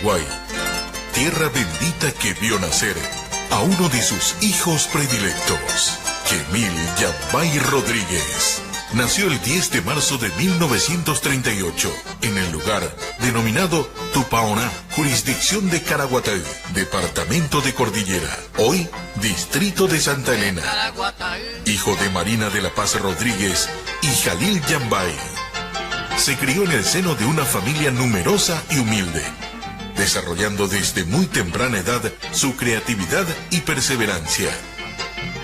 Paraguay, tierra bendita que vio nacer a uno de sus hijos predilectos, Kemil Yambay Rodríguez. Nació el 10 de marzo de 1938 en el lugar denominado Tupaoná, jurisdicción de Caraguatay, departamento de Cordillera, hoy distrito de Santa Elena. Hijo de Marina de la Paz Rodríguez y Jalil Yambay. Se crió en el seno de una familia numerosa y humilde, desarrollando desde muy temprana edad su creatividad y perseverancia.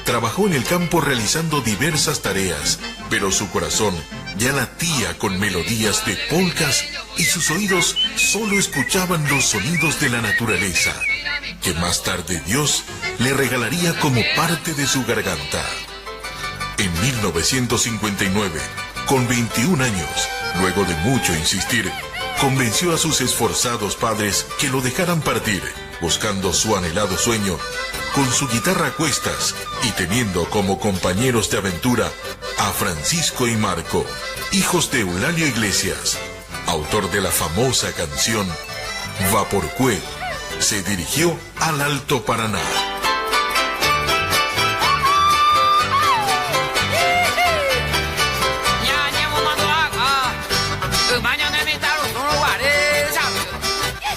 Trabajó en el campo realizando diversas tareas, pero su corazón ya latía con melodías de polcas y sus oídos solo escuchaban los sonidos de la naturaleza, que más tarde Dios le regalaría como parte de su garganta. En 1959, con 21 años, luego de mucho insistir, convenció a sus esforzados padres que lo dejaran partir, buscando su anhelado sueño, con su guitarra a cuestas y teniendo como compañeros de aventura a Francisco y Marco, hijos de Eulalio Iglesias, autor de la famosa canción Vaporcué. Se dirigió al Alto Paraná.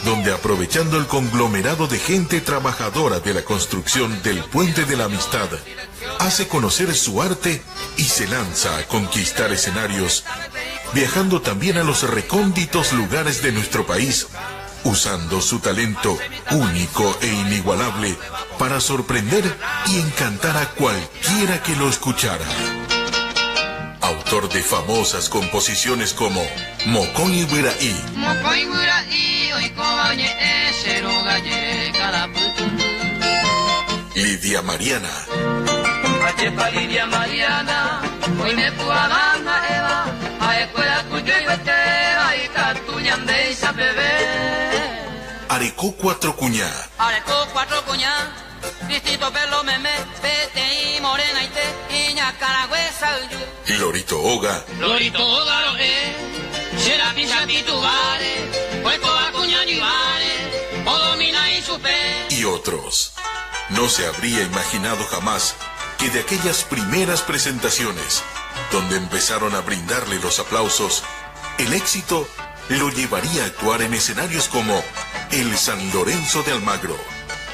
Donde, aprovechando el conglomerado de gente trabajadora de la construcción del Puente de la Amistad, hace conocer su arte y se lanza a conquistar escenarios, viajando también a los recónditos lugares de nuestro país, usando su talento único e inigualable para sorprender y encantar a cualquiera que lo escuchara. Autor de famosas composiciones como Mocoy Wiraí, Lidia Mariana, Arecó Cuatro Cuñá, Distrito Perlo Meme, Pete y Morena y Te, Iña Caragüesa, Lorito Oga, Lorito Oga, Serapi Sapitubare, Hueco Acuña Ñivare, Odomina y Supe, y otros. No se habría imaginado jamás que de aquellas primeras presentaciones, donde empezaron a brindarle los aplausos, el éxito lo llevaría a actuar en escenarios como el San Lorenzo de Almagro,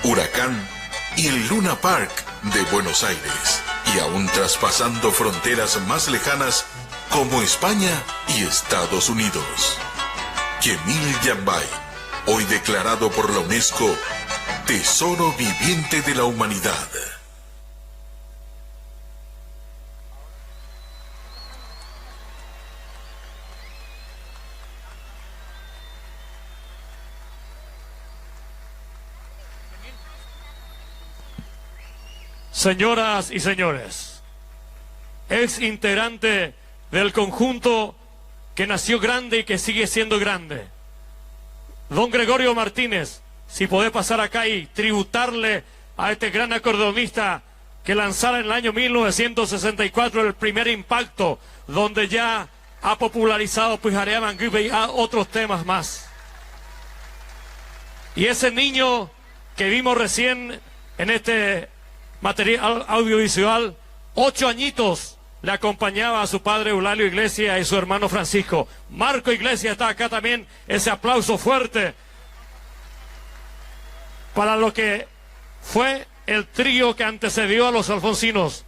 Huracán y el Luna Park de Buenos Aires, y aún traspasando fronteras más lejanas como España y Estados Unidos. Kemil Yambay, hoy declarado por la UNESCO Tesoro Viviente de la Humanidad. Señoras y señores, ex integrante del conjunto que nació grande y que sigue siendo grande, don Gregorio Martínez, si podés pasar acá y tributarle a este gran acordeonista que lanzara en el año 1964 el primer Impacto, donde ya ha popularizado Pujaré Manguibe y a otros temas más. Y ese niño que vimos recién en este material audiovisual, 8 añitos, le acompañaba a su padre Eulalio Iglesias y su hermano Francisco. Marco Iglesias está acá también. Ese aplauso fuerte para lo que fue el trío que antecedió a los alfonsinos.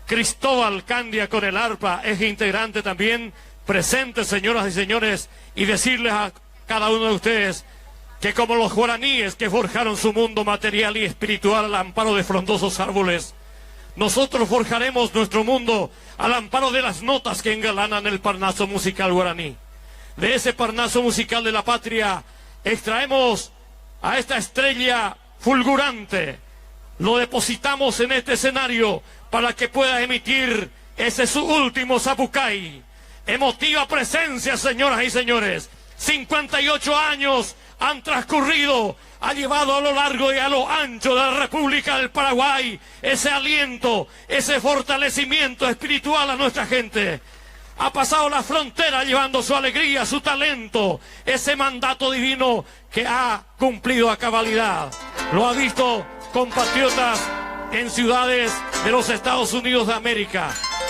Cristóbal Candia con el arpa, eje integrante también presente, señoras y señores, y decirles a cada uno de ustedes que como los guaraníes que forjaron su mundo material y espiritual al amparo de frondosos árboles, nosotros forjaremos nuestro mundo al amparo de las notas que engalanan el parnaso musical guaraní. De ese parnaso musical de la patria extraemos a esta estrella fulgurante, lo depositamos en este escenario para que pueda emitir ese su último zapucay. Emotiva presencia, señoras y señores. 58 años han transcurrido, ha llevado a lo largo y a lo ancho de la República del Paraguay ese aliento, ese fortalecimiento espiritual a nuestra gente. ha pasado la frontera llevando su alegría, su talento, ese mandato divino que ha cumplido a cabalidad. Lo ha visto compatriotas en ciudades de los Estados Unidos de América,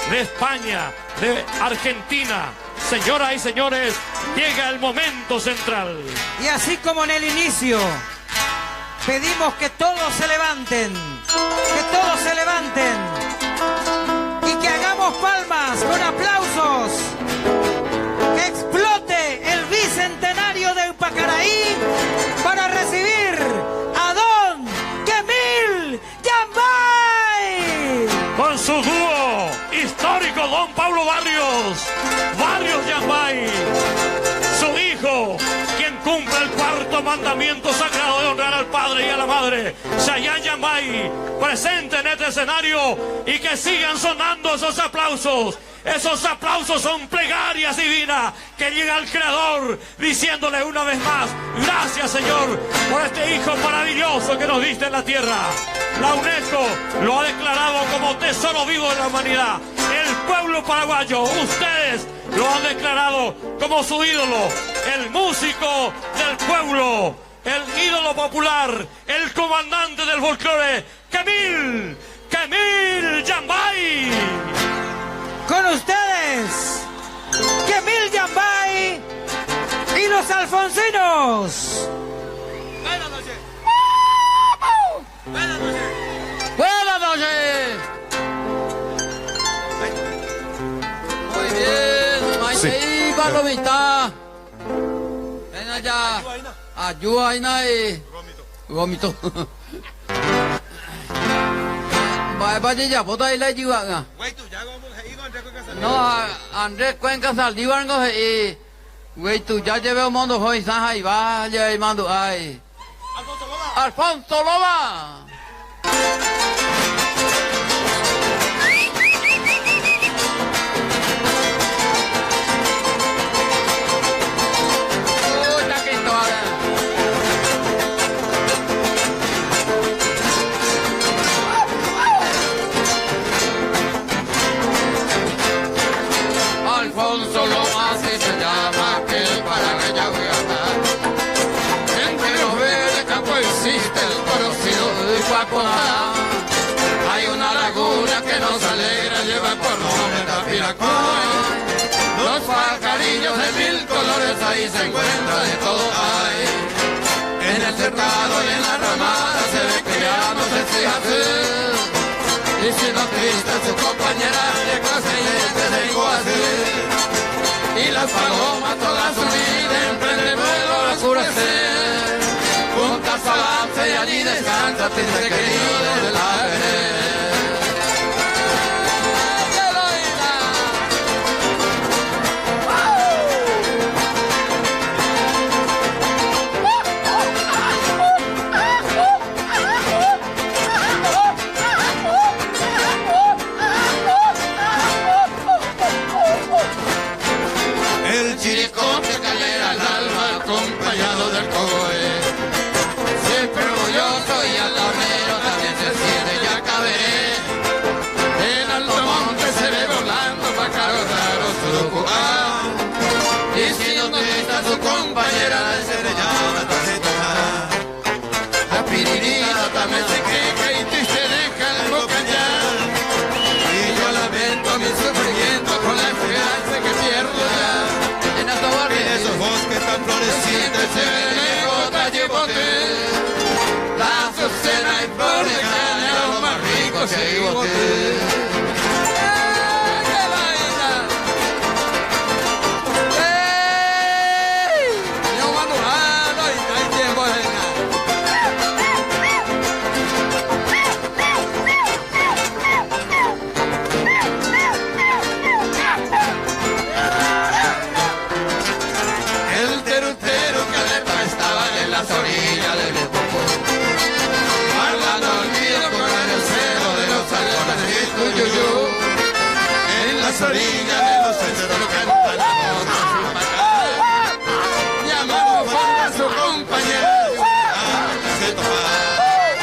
de España, de Argentina. Señoras y señores, llega el momento central. Y así como en el inicio, pedimos que todos se levanten, y que hagamos palmas con aplausos, que explote el bicentenario de Pacaraí para recibir a Don Quemil Yambay. Con su dúo histórico, Don Pablo Barrios Yambay, su hijo, quien cumple el cuarto mandamiento sagrado de honrar al padre y a la madre, Shayan Yambay, presente en este escenario, y que sigan sonando esos aplausos. Esos aplausos son plegarias divinas que llega al Creador diciéndole una vez más: gracias, Señor, por este hijo maravilloso que nos diste en la tierra. La UNESCO lo ha declarado como tesoro vivo de la humanidad. El pueblo paraguayo, ustedes lo han declarado como su ídolo, el músico del pueblo, el ídolo popular, el comandante del folclore, Quemil Yambay. Con ustedes, Quemil Yambay y los alfonsinos. Buenas noches. Buenas noches. Buenas noches. Muy bien, Maite, Palomita. Ven allá. Ayuda y gomito. Vaya ya, bota ahí la ayuda. No, Andrés Cuenca Saldívar no y güey tú ya llevé un mundo hoy saja y vaya y mando ay. Alfonso Loba. Alfonso Loba así se llama, que para ella voy a dar. Entre los verdes campos existe el conocido de Guaconá. Hay una laguna que nos alegra, lleva por nombre Tapiracoy. Los pajarillos de mil colores ahí se encuentra de todo hay. En el cercado y en la ramada se ve criándose así. Y si no triste su compañera de clase y de igualdad. Y las palomas todas unidas emprenden vuelo al oscurecer. Juntas avanza y allí descansa, triste querido de la vereda. El chiricón que cayera al alma acompañado del cogoe. Siempre orgulloso y altanero también se siente ya caberé. El alto monte se ve volando pájaro raro su cuá. Y si no está su compañera se le llama tarjeta. La piririta también se queja y triste deja el bocallal. Y yo lamento mi sufrimiento con la esperanza que pierdo ya. En esos bosques tan florecientes se ve lejos Tayibote. La azucena y flores de los más ricos se bote. El terutero que alerta estaba en las orillas del Popo, guardando olvido con el celo de los salones de Tuyuyú. En las orillas de los centros cantan amor a su macana, llamando a su compañera de topar.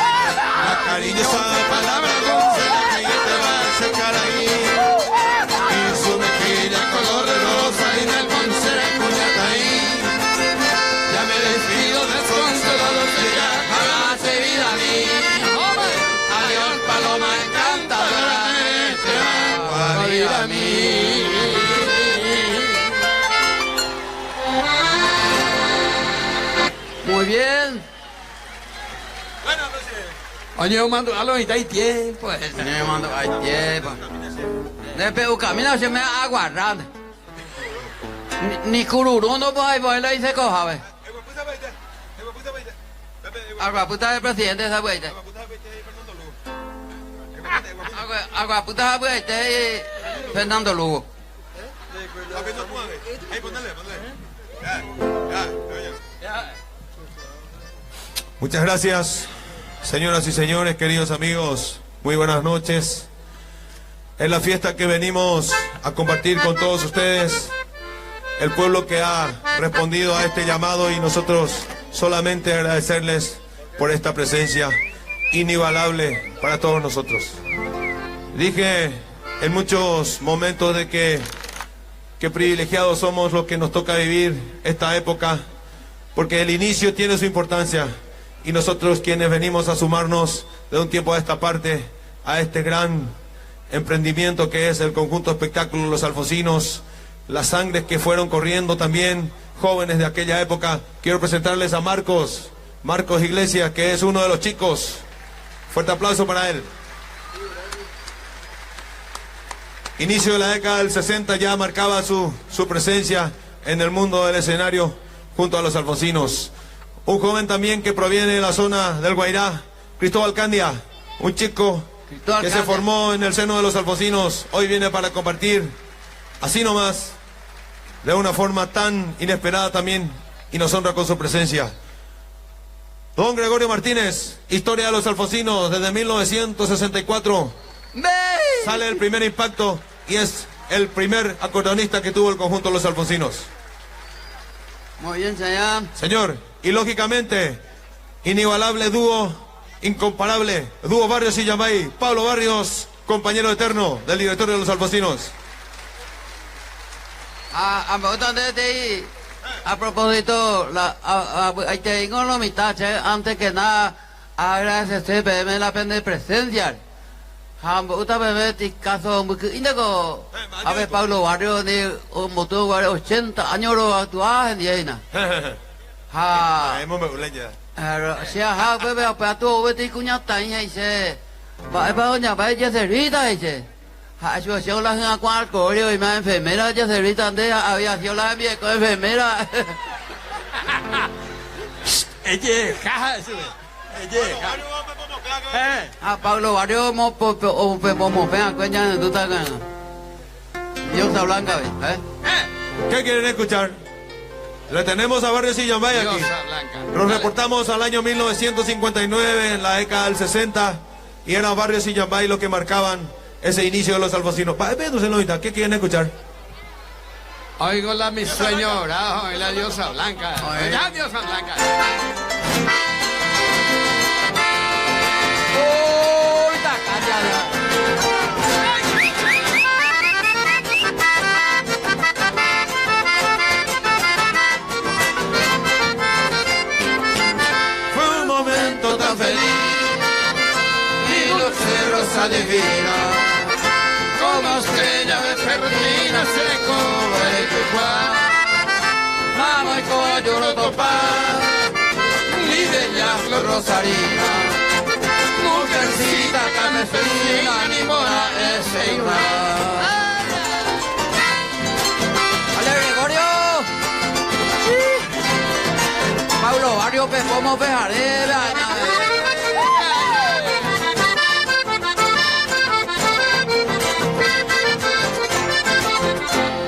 La cariñosa palabra dulce, la que te va a secar ahí, y su mejilla color Oye, mando a los hay tiempo. Me mando hay tiempo. Después camina se me aguardan. Ni cururu no voy le dice coja, ve. Aguaputa del presidente esa güey. Aguaputa güey, Fernando Lugo. Muchas gracias, señoras y señores, queridos amigos, muy buenas noches. Es la fiesta que venimos a compartir con todos ustedes, el pueblo que ha respondido a este llamado, y nosotros solamente agradecerles por esta presencia inigualable para todos nosotros. Dije en muchos momentos de que privilegiados somos los que nos toca vivir esta época, porque el inicio tiene su importancia, y nosotros quienes venimos a sumarnos de un tiempo a esta parte a este gran emprendimiento que es el conjunto espectáculo Los Alfonsinos, las sangres que fueron corriendo también, jóvenes de aquella época. Quiero presentarles a Marcos Iglesias, que es uno de los chicos. Fuerte aplauso para él. Inicio de la década del 60 ya marcaba su presencia en el mundo del escenario junto a Los Alfonsinos. Un joven también que proviene de la zona del Guairá, Cristóbal Candia, un chico que se formó en el seno de Los Alfonsinos, hoy viene para compartir así nomás, de una forma tan inesperada también, y nos honra con su presencia. Don Gregorio Martínez, historia de Los Alfonsinos desde 1964. Sale el primer impacto y es el primer acordeonista que tuvo el conjunto Los Alfonsinos. Muy bien, señor. Señor, y lógicamente, inigualable dúo, incomparable, dúo Barrios y Yambay. Pablo Barrios, compañero eterno del directorio de Los Alfonsinos. A propósito, tengo la mitad, antes que nada, agradecerme la pena de presencia. A ver, Pablo Barrios, de un motor 80 años lo actuaba en Diana. Sea bebe a pato vete cuña taña y se va doña vaya servida y se yo la en cual correo y más enfermera ya servida ande había sido la bien con enfermera. Pablo Barrio mo pega cuña de tu taga. Diosa Blanca, ¿Qué quieren escuchar? Le tenemos a Barrios y Yambay aquí. Nos reportamos al año 1959, en la década del 60, y eran Barrios y Yambay los que marcaban ese inicio de Los Alfonsinos. ¿Qué quieren escuchar? Oigo la mi señora, oigo la diosa blanca. La diosa blanca. ¡Uy, está callada! Tan feliz y luceros adivinan como estrella vespertina se cubre el cual vamos y coño no topar ni de las rosarina mujercita campesina ni mora ese igual. ¡Ale, Gregorio! Pablo Barrio, como pejarera.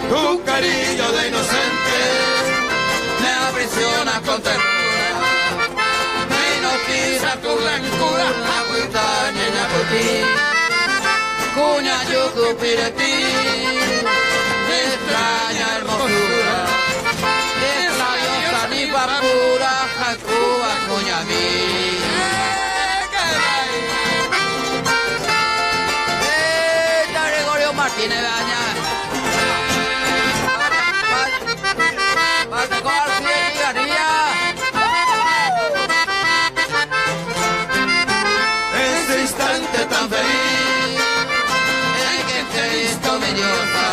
Tu cariño de inocente me aprisiona con ternura, me hipnotiza tu blancura, agüita niña por ti, cuña yo cupiré ti, extraña hermosura. Ni papura, jacuba, cuña mí. Gregorio Martínez Baña. Este instante tan feliz en que te he visto mi diosa.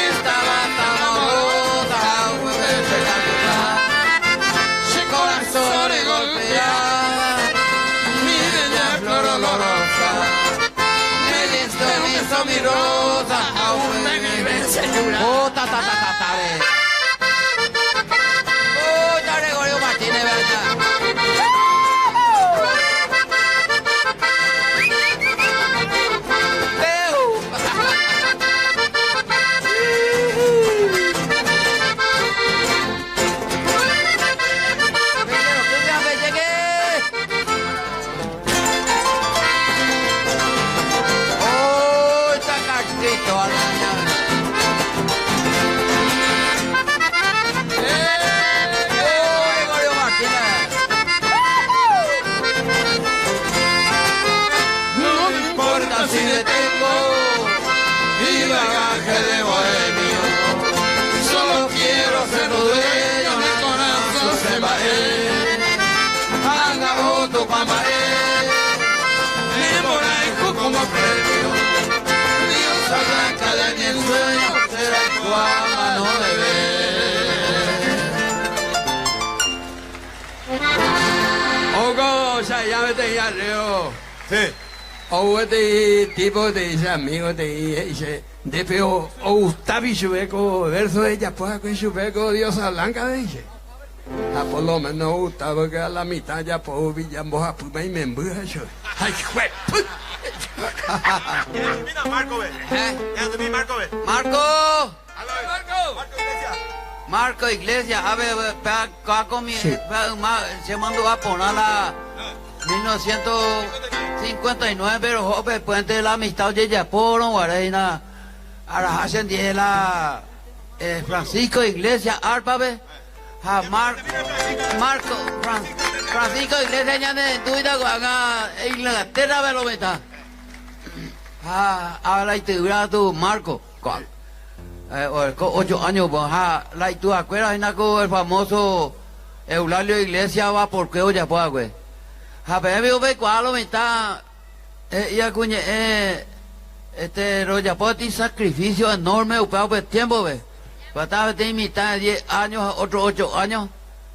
Estaba tan amorosa, corazón golpea mi beso mi rosa, aún me vence llorar. Oh, ta, ta, ta, ta, ta, oh, ya Gregorio Martínez, ¿verdad? Sí. O este tipo de ese amigo de ese de feo o Gustavi Chubeco verso de ella pues con Chubeco diosa blanca de ese. A por lo menos Gustavo que a la mitad ya pues villamos a puma y me embuja yo. Ay, jue. Mira Marco ve. Marco ve. Marco. Iglesias. Marco Iglesias, a ver, se mandó a poner la 1959, pero joven, puente de la amistad de Yaporo, Guarena, ahora hacen de la Francisco Iglesias, Arpa, ve, Francisco Iglesias, ya de Tuida, Inglaterra, ve lo meta. Ahora y te dura tu Marco, 8 años, la y tú acuerdas, el famoso Eulalio Iglesias va por qué oye, pues, güey. A ver, me ve cuál me está, ya cuñe, rollapoti sacrificio enorme, upado tiempo, ve. Para estar en mitad de 10 años, otros 8 años,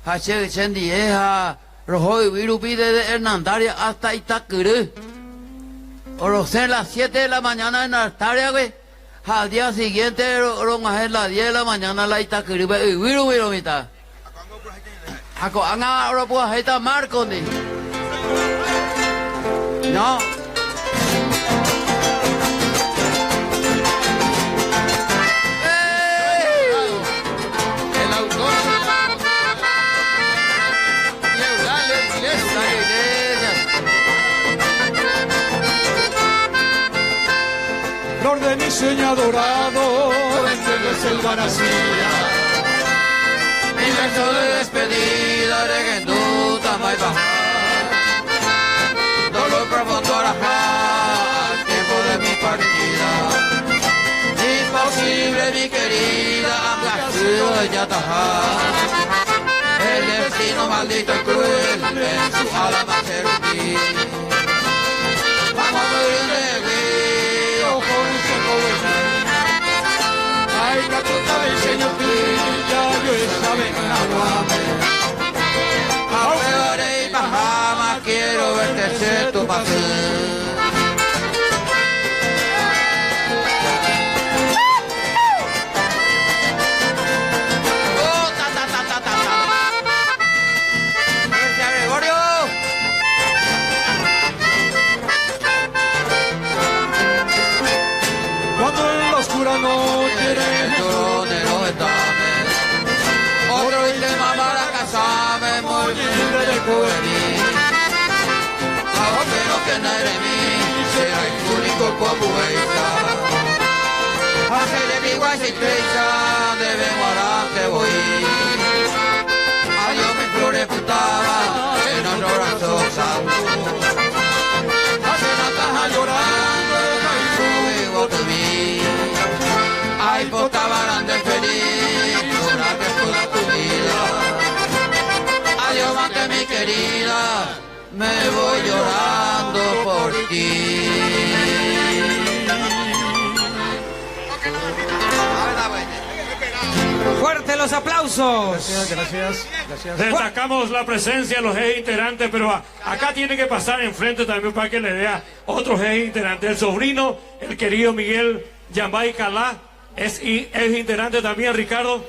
a ser 10, a rojo y virupi desde Hernandaria hasta Itacurú. O las 7 de la mañana en Artaria, güey. Al día siguiente, a las 10 de la mañana, la Itacurú, y virupi, mitad. Ako, ahora pues, ahí está Marco, ni. No. El autor Flor de mi sueño adorado, de selva nacida. Mi verso de despedida, de que tú tamay bajar. Dolor profundo al tiempo de mi partida. Imposible, mi querida, hablar de Yatajar. El destino maldito y cruel en su alma cherubí. Vamos a morir de río con un seco venir. Ay, la puta del Señor tuya, yo esa venganame. Ahora y Bahama, quiero verte ser tu pasión. Oh, ta, ta, ta, ta, ta, ta. Gracias, Gregorio. Cuando en la oscura noche otro dilema para casarme, muy libre de juvenil. Ahora pero que no eres mí, será el único como ella. Hace de mi guay sin trecha, debemos ahora que voy. Adiós mi flores putaba, en honor a su santo. Hace una caja llorando, y vivo de mí. Ay, potabarán de feliz, una vez toda tu vida. Adiós, mate mi querida, me voy llorando por ti. Fuerte los aplausos. Gracias. Destacamos la presencia de los ex integrantes, pero acá tiene que pasar enfrente también para que le vea otros ex integrantes. El sobrino, el querido Miguel Yambay Calá, es ex integrante también, Ricardo.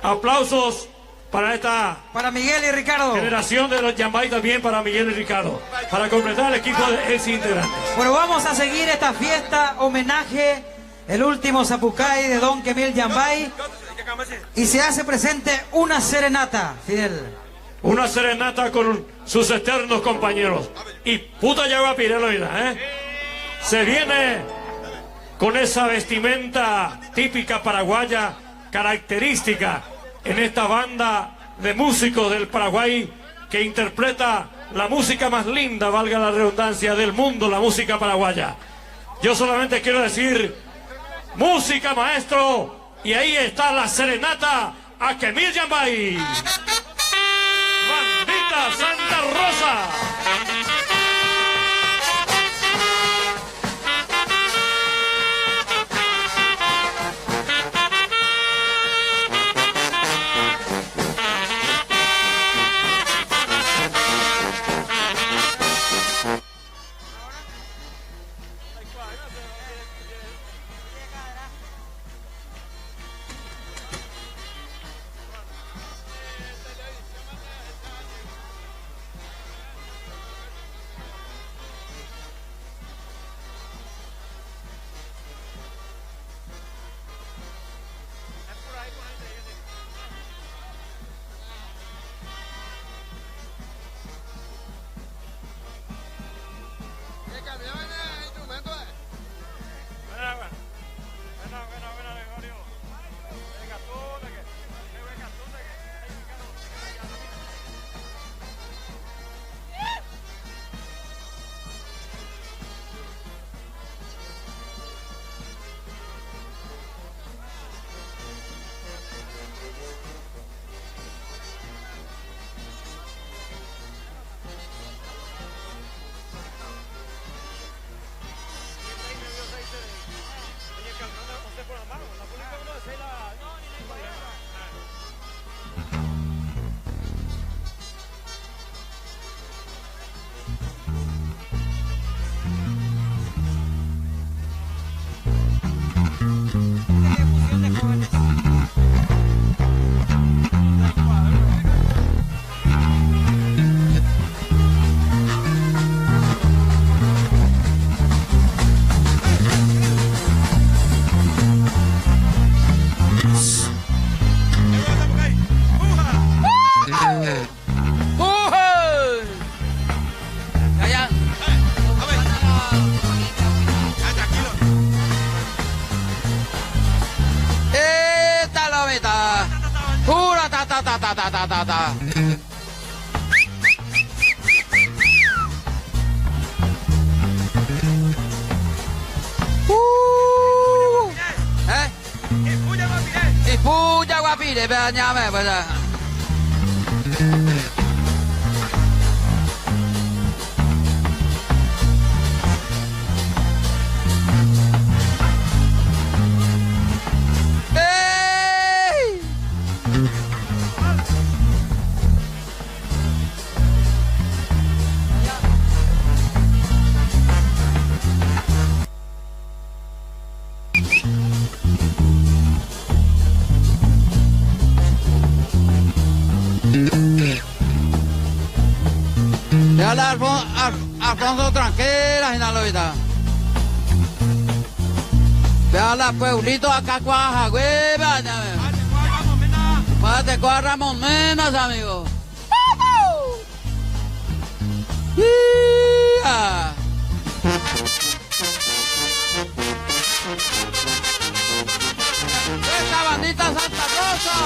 Aplausos para esta Para Miguel y Ricardo. generación de los Yambay, también para Miguel y Ricardo, para completar el equipo de ex integrantes. Bueno, vamos a seguir esta fiesta, homenaje, el último Zapucay de Don Kemil Yambay. Y se hace presente una serenata, Fidel. Una serenata con sus eternos compañeros. Y puta ya Pirelo, se viene con esa vestimenta típica paraguaya, característica en esta banda de músicos del Paraguay que interpreta la música más linda, valga la redundancia, del mundo, la música paraguaya. Yo solamente quiero decir, música, maestro. Y ahí está la serenata a Kemil Yambay. Bandita Santa Rosa. Y puya guapire, veñame, pues. Déjale a Alfonso tranquila, Sinaloita. Déjale a Pueblito acá cuaja, güey, váyame. Párate con Ramón Menas, amigo. ¡Yeah! ¡Esta bandita Santa Rosa!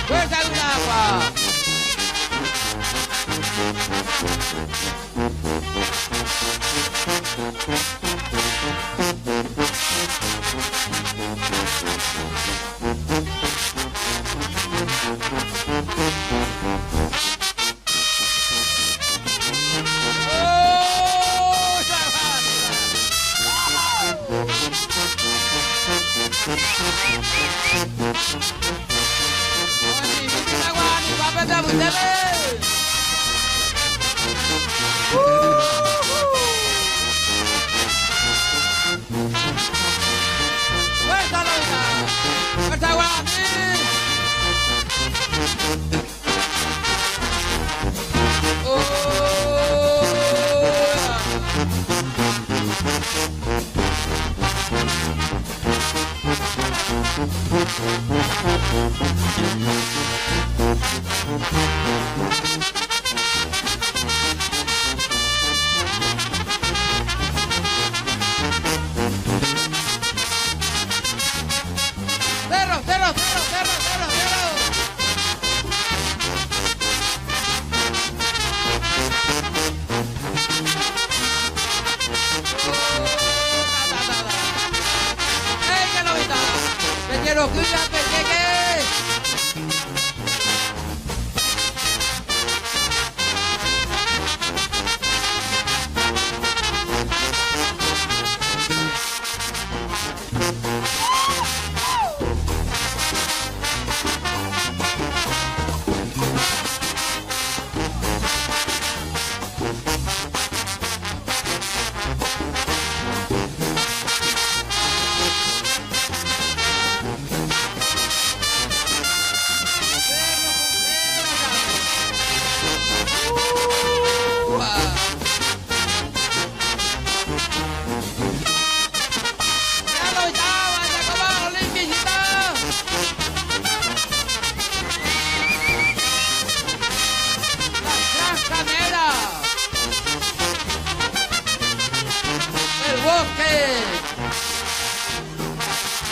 ¡Fuerza de un agua! Cerro, cerro, cerro, cerro, cerro, cerro. ¡Ey, que no está! ¡Te quiero cuidar, pequeñe!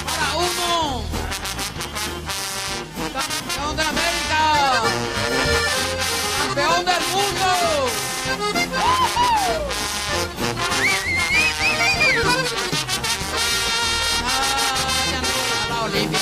Para uno, campeón de América, campeón del mundo. Ya no, la Olimpia.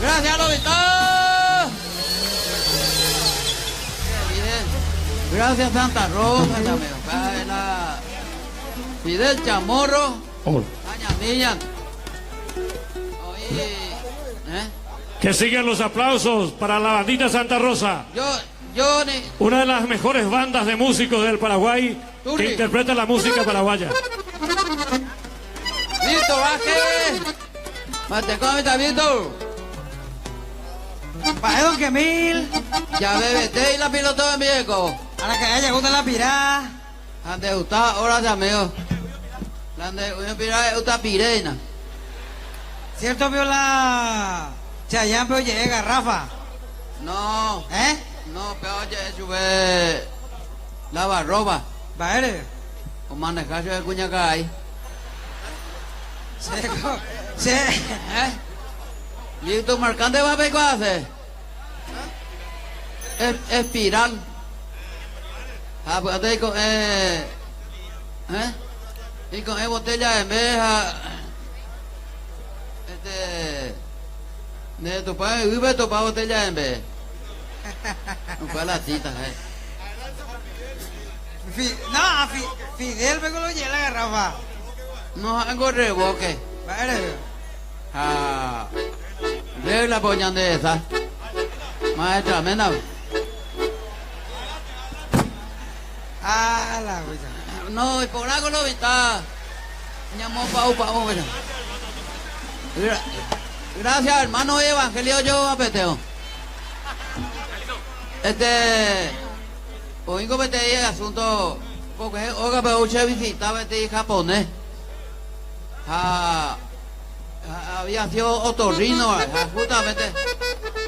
Gracias, Lobita. Qué bien. Gracias, Santa Rosa, ya me cae la Fidel Chamorro. Doña Miriam. Oye, Que sigan los aplausos para la bandita Santa Rosa. yo ni... Una de las mejores bandas de músicos del Paraguay que interpreta la música paraguaya. Vito, baje. Matecómita, Vito. Para Don Quemil. Ya bebete y la pilota de viejo. A la que haya gusta la pirá. Ande gusta, ahora ya meo. Ande una pirá es una pirena. ¿Cierto, viola? Chayán, pero llega, Rafa. No, ¿Eh? no, pero oye, sube la barroba. Vale. O manejarse de Cuñacay. Se... ¿Eh? ¿Y tu marcante va a ver qué hace? Espiral. Ah, pues ahí con y con botella de meja. De tu padre, vive tu padre botella de meja. No fue la cita, Fidel, vengo lo llena la garrafa. No hago reboque. Vale. Ah, ve la poñan de esa. Maestra, mena. Ah, la huella. No, y por algo lo está. Llamó Pau, mira. Gracias, hermano Evangelio, yo apeteo. Hoy metí el asunto, porque oiga, pero usted visitaba este japonés. Había sido otorrino, justamente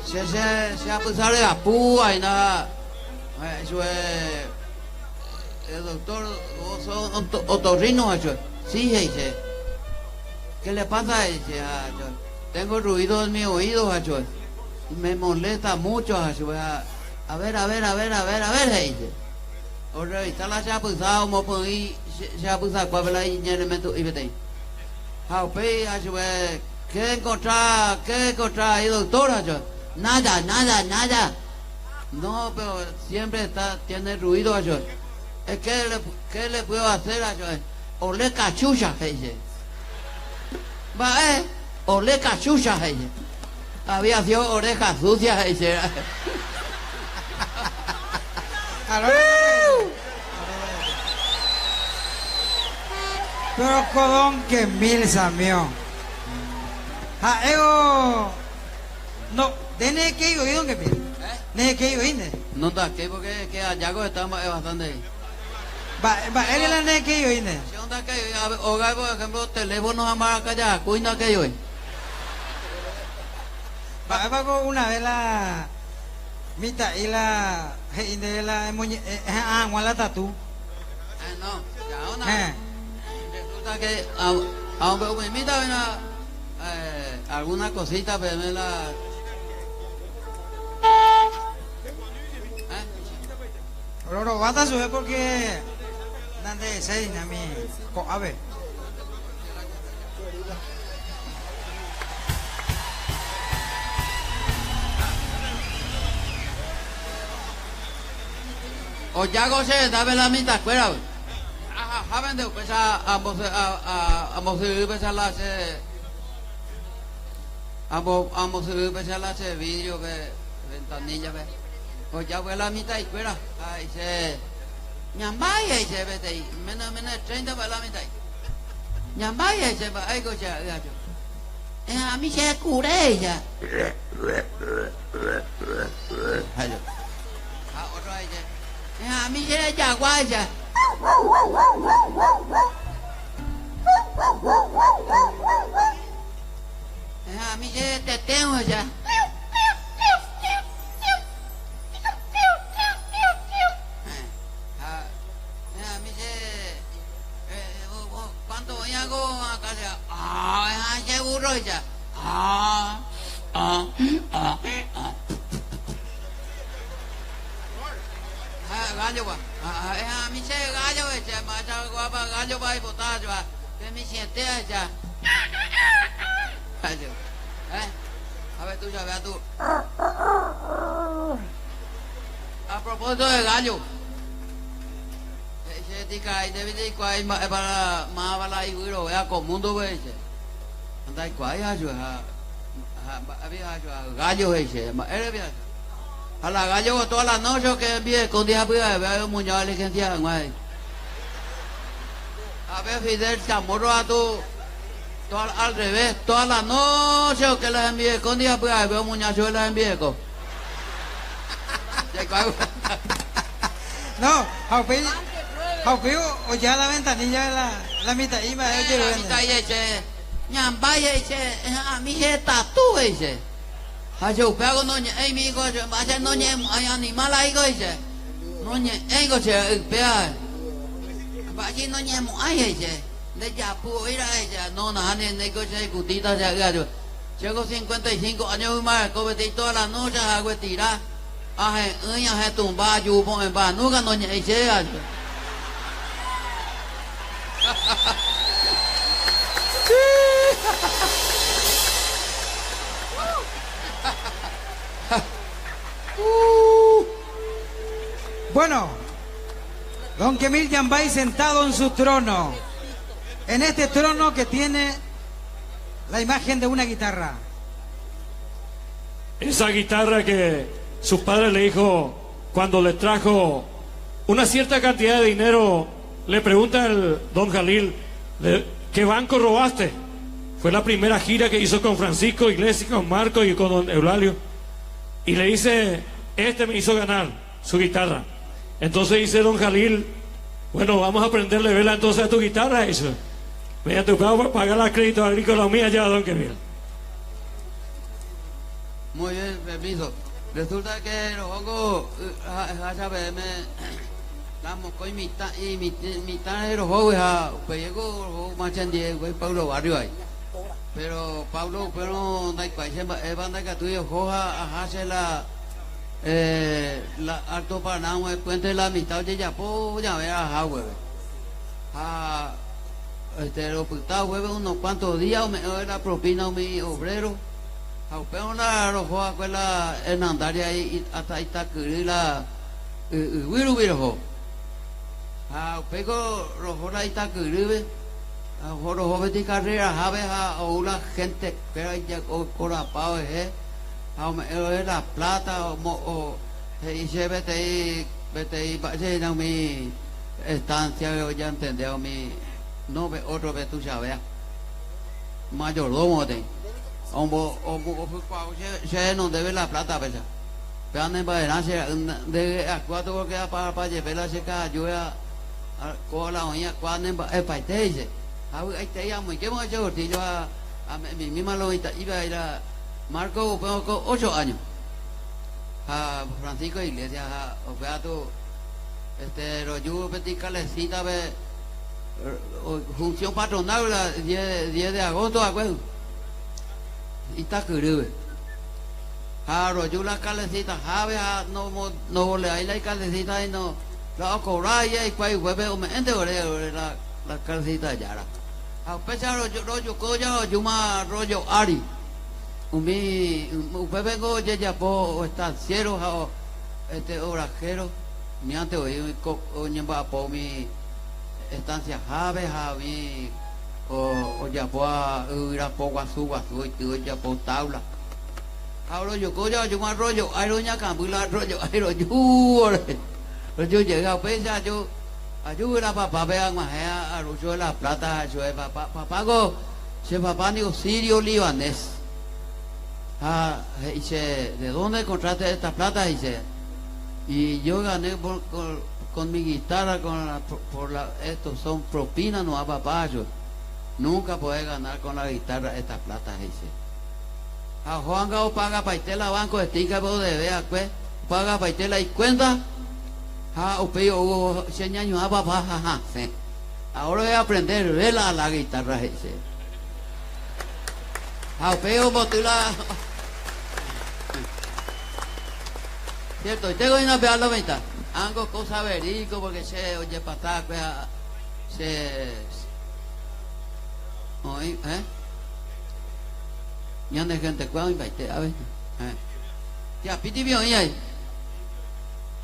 se ha pasado de la púa y nada. Eso es doctor, vos sos otorrino, acho. Sí, dice. ¿Qué le pasa? Dice, acho. Tengo ruido en mi oído, acho. Me molesta mucho, acho. A ver, dice. O revista la chapuza, o mo poni chapuza, cuabela y ñenemeto y vete. Jaupe, acho, ¿qué encontrar ahí, doctor, acho? Nada. No, pero siempre tiene ruido, acho. ¿Qué le puedo hacer, acho? Ole cachucha, dice. Va, ole cachucha, dice. Había sido orejas sucias, dice. Pero codón que mil samió. Ego. No, de que yo don que mil. Ne que yo inde. No está aquí porque que allá estamos bastante. Va, él es la ne que yo inde. Si onda que hogar, por ejemplo, teléfono a marca ya, cuida que yo. Va con una vez la mita y la inde la la tatu. No, ya una. Resulta que aunque me invita a alguna cosita, pero me la Pero bata sube porque nande seis a mí. A ver. O ya goce, dame la mitad, fuera. Haben de pues a pues a la se vídeo ve ventanilla ve. O ya fue la mitad y fuera. Ahí se ñambaya y se vete ahí. Menos 30 para la mitad. Ñambaya y se va. Ahí goce, gacho. A mí se curé ya. Otro ahí se. A mí se yaguaya. A mí se teteo ya. A mí se. ¿Cuánto voy a hago acá? Se burro ya. Gallo va. A mí se gallo echa, macha guapa gallo va y botar va. Que me siente allá. Gallo. A ver tú ya vea tú. A propósito de gallo. Ese tica y debe de cuál para más para y güiro vea con mundo ve ese. Anda y cuál gallo había gallo ese. Eres bien. A la gallo toda la noche que envíe con día pues veo muñoz licencia guay. A ver Fidel Chamorro a tu al revés, toda la noche que las envíe con día pues veo muñoz yo las envíe con. No, Jaupillo, o ya la ventanilla de la mitad y me quiero ver. La mitad y ese ñambaya ese a mí se tatú ese. Ayo pego no ai mi go je ma no nye ai animal ai go je no nye ai go je pea ba ji no nye mo ai je de ya pu ira je no na ne go je gutita ya ga llego 55 años más comete toda la noche hago tirar a tumba yu po en ba nunca no nye je Bueno, don Kemil Yambay sentado en su trono, en este trono que tiene la imagen de una guitarra. Esa guitarra que su padre le dijo cuando le trajo una cierta cantidad de dinero, le pregunta el don Jalil, ¿qué banco robaste? Fue la primera gira que hizo con Francisco Iglesias, con Marco y con don Eulalio. Y le dice, este me hizo ganar su guitarra. Entonces dice don Jalil, bueno, vamos a prenderle vela entonces a tu guitarra. Eso. Mediante pagar la crédito agrícola mía ya, don Kemil. Muy bien, permiso. Resulta que los hongos, la mosco mitad de los jóvenes a Pellego marchan Diego y Pablo Barrio ahí. Pero Pablo, pero no hay cual se banda que tuyo joja hace la Alto Paraná, el puente de la amistad de Yapo, ya verá a lo putado hueve unos cuantos días o me la propina a mi obrero. A pero la roja con la Hernandaria y hasta ahí está que la Wiru a pego rojo la está que vive a los jóvenes de carrera jabe a una gente que hay ya corapao a la plata o y se vete ahí parece no mi estancia ya entendió mi no ve otro ve tú sabes mayordomo de se no debe la plata pesa pero ande para de a cuatro porque para llevar la seca yo a la oña cuando es para dice ahí te llamo y que hemos hecho yo a mi misma lo iba a ir a Marco 8 años a Francisco Iglesias a Opeato rollo petica lecita ve función patronal el 10 de agosto acuerdo y está que a rollo la calecita jabe a no le hay la calecita y no la cobrar y cuál hueve o me entre la calecita ya a pesar rollo coya yuma rollo ari mi vengo ya po estanciero orajero mi ante hoy ñemba po mi estancia jave javi o ya po ira po guasu y ya po tabla ahora yo coya yuma rollo aroña cambula rollo yo llega a pensar yo ayuda papá vean más a rollo la plata yo papá go se papá digo sirio libanés dice ¿de dónde encontraste esta plata? Dice y yo gané con mi guitarra estos son propinas no a papá yo nunca podés ganar con la guitarra esta plata dice a Juan Gao paga paitela banco de estica vos debe a paga paitela y cuenta upeo hubo 100 años a papá sí. Ahora voy a aprender vela la guitarra dice upeo botula cierto y tengo una peor la venta hago cosa verico porque se oye patar se hoy ya de gente cuando invite a ver ya piti bien ahí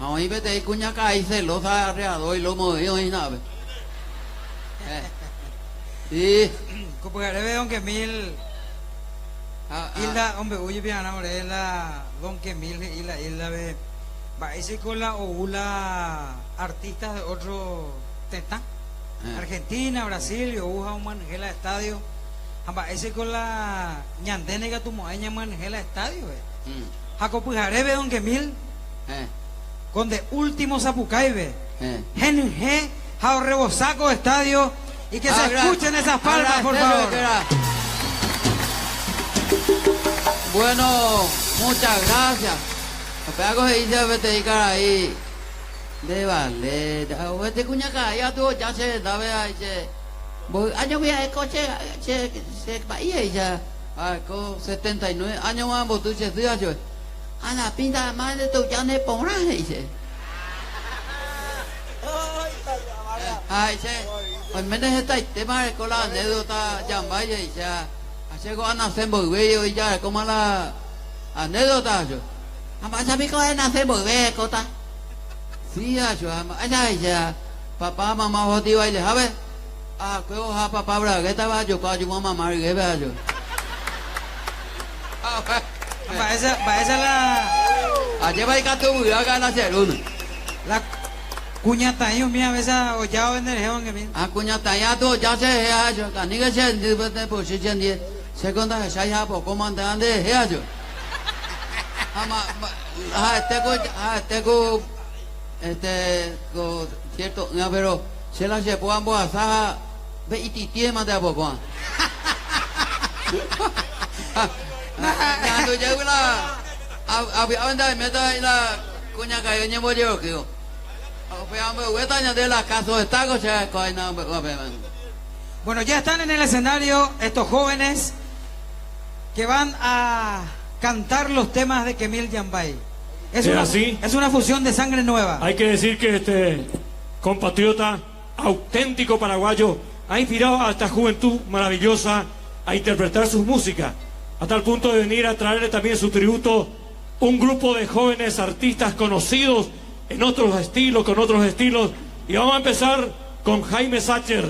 hoy vete cuña caíse los arreado y lo movió y nada y como que ve don que mil isla hombre oye bien ahora es la don que mil isla ve va ese con la oula artistas de otro teta Argentina Brasil y uja un manjela estadio va ese con la ñandene que tu moaña manjela estadio jaco pues arebe don que mil con de último zapucaibe gen jao rebosaco estadio y que se escuchen esas palmas por favor. Bueno, muchas gracias. Pero se dice vete dedicar ahí de ballet. Vete cuñaca, ya tú ya se da vea dice. Año voy a coche se vaya ya. Con 79 años más vos tú se estudia yo. A la pinta más de tu ya ne ponra dice. Ay, se. Pues menos está el tema de con la anécdota ya vaya y ya. Hace con hacer muy bello y ya como la anécdota yo. Ama sabi ko ay nace muy bello cota. Sí, yo ama ya papá mamá hoti baile, ¿sabes? Que hoja papá bragueta va yo con mamá margue va yo. Va esa la Lleva el gato muy a ganar hacer uno. la cuñataño mía a veces hollado en el jeón que mil Cuñataña tú ya se ha yo, ni que se de posición 10. Segunda se ha poco mandante de yo. Cierto, no, pero se la se puedan boazar ve y titie más de a poco. Ya tú llegas la a vender meta y la cuña cayó en bollo que Bueno, ya están en el escenario estos jóvenes que van a cantar los temas de Kemil Yambay. ¿Es así? Es una fusión de sangre nueva. Hay que decir que este compatriota auténtico paraguayo ha inspirado a esta juventud maravillosa a interpretar sus músicas, a tal punto de venir a traerle también su tributo un grupo de jóvenes artistas conocidos en otros estilos, con otros estilos. Y vamos a empezar con Jaime Sacher,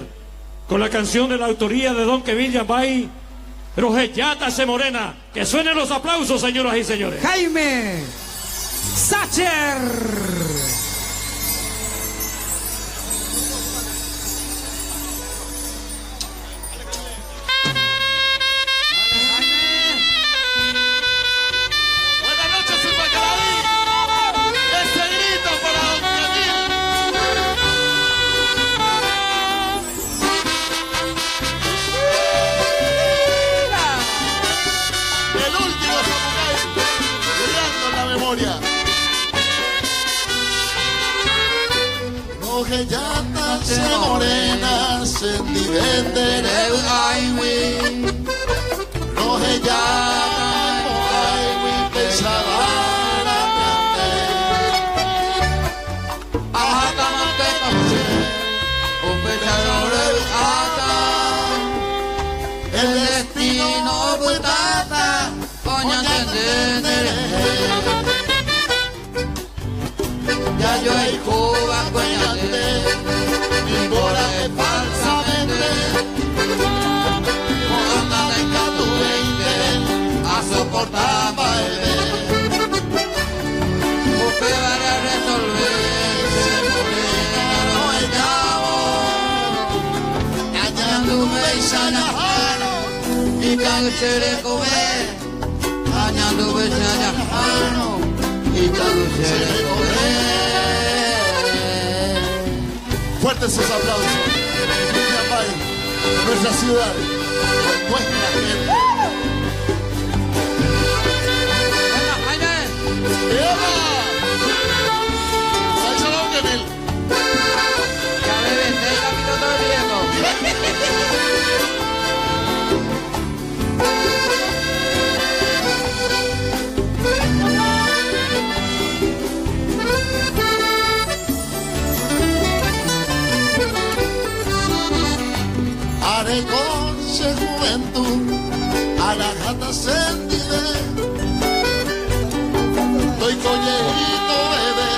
con la canción de la autoría de don Kemil Yambay, Rojellata se morena. Que suenen los aplausos, señoras y señores. Jaime Sacher. Buenas noches, Silvacaraví. Ese grito para don Kemil. El último samurái, brillando en la memoria. Rojellata se morena, se divendere aiwi. Rojellata aiwi pesavara grande. Ahata manteca un pescador ata. El destino putata, coña entender. Ya yo hay Cuba, coñate, mi bola es falsamente. Anda de tu 20 a soportar baile. Porque para resolver se morena no hay cabo. Añandume y sanajano y cancere comer. Añandume y sanajano y cancere comer. Fuertes esos aplausos. Yambay, nuestra ciudad, nuestra gente. ¡Eva! ¡Salsa don Kemil! Ya me vendé el camino todo viejo. Haré conche juventud, a la gata sentide. Doy collejito bebé,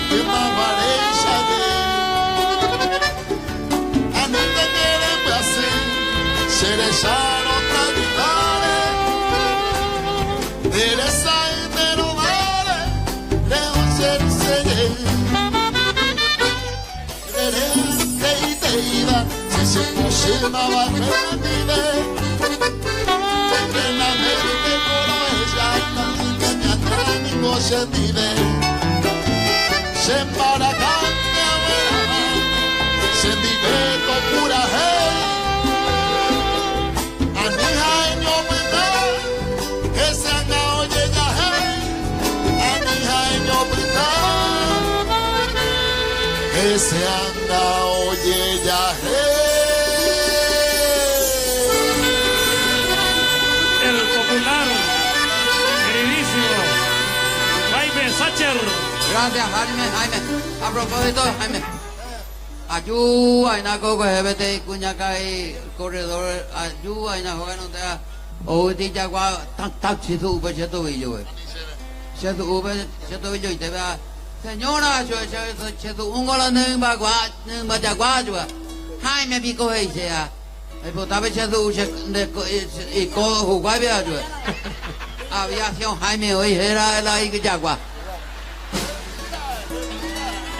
que mamaré y sagué. A mí te quieren hacer, cerezano traditare. Eres ahí pero vale, leo ser segué. Eres que te iba. Se aproximaba a vive en la mente como ella también me atrae mi voz se vive se embaracante a ver se vive con pura hey a mi jaño pintar que se haga oye ya hey a mi jaño pintar que se anda oye ya hey. Queridísimo Jaime Sacher. Gracias, Jaime. A propósito, Jaime. Ayú, hay una coca de vete cuñaca y corredor. Ayú, hay una joven donde o ti ya gua tan chido ube cheto billo. Cheto ube cheto billo y te vea. Señora, yo cheto un gol en bagua, en bagua. Jaime pico ella. El potable cheto y codo jugar yo. Aviación Jaime hoy era la Iguayagua.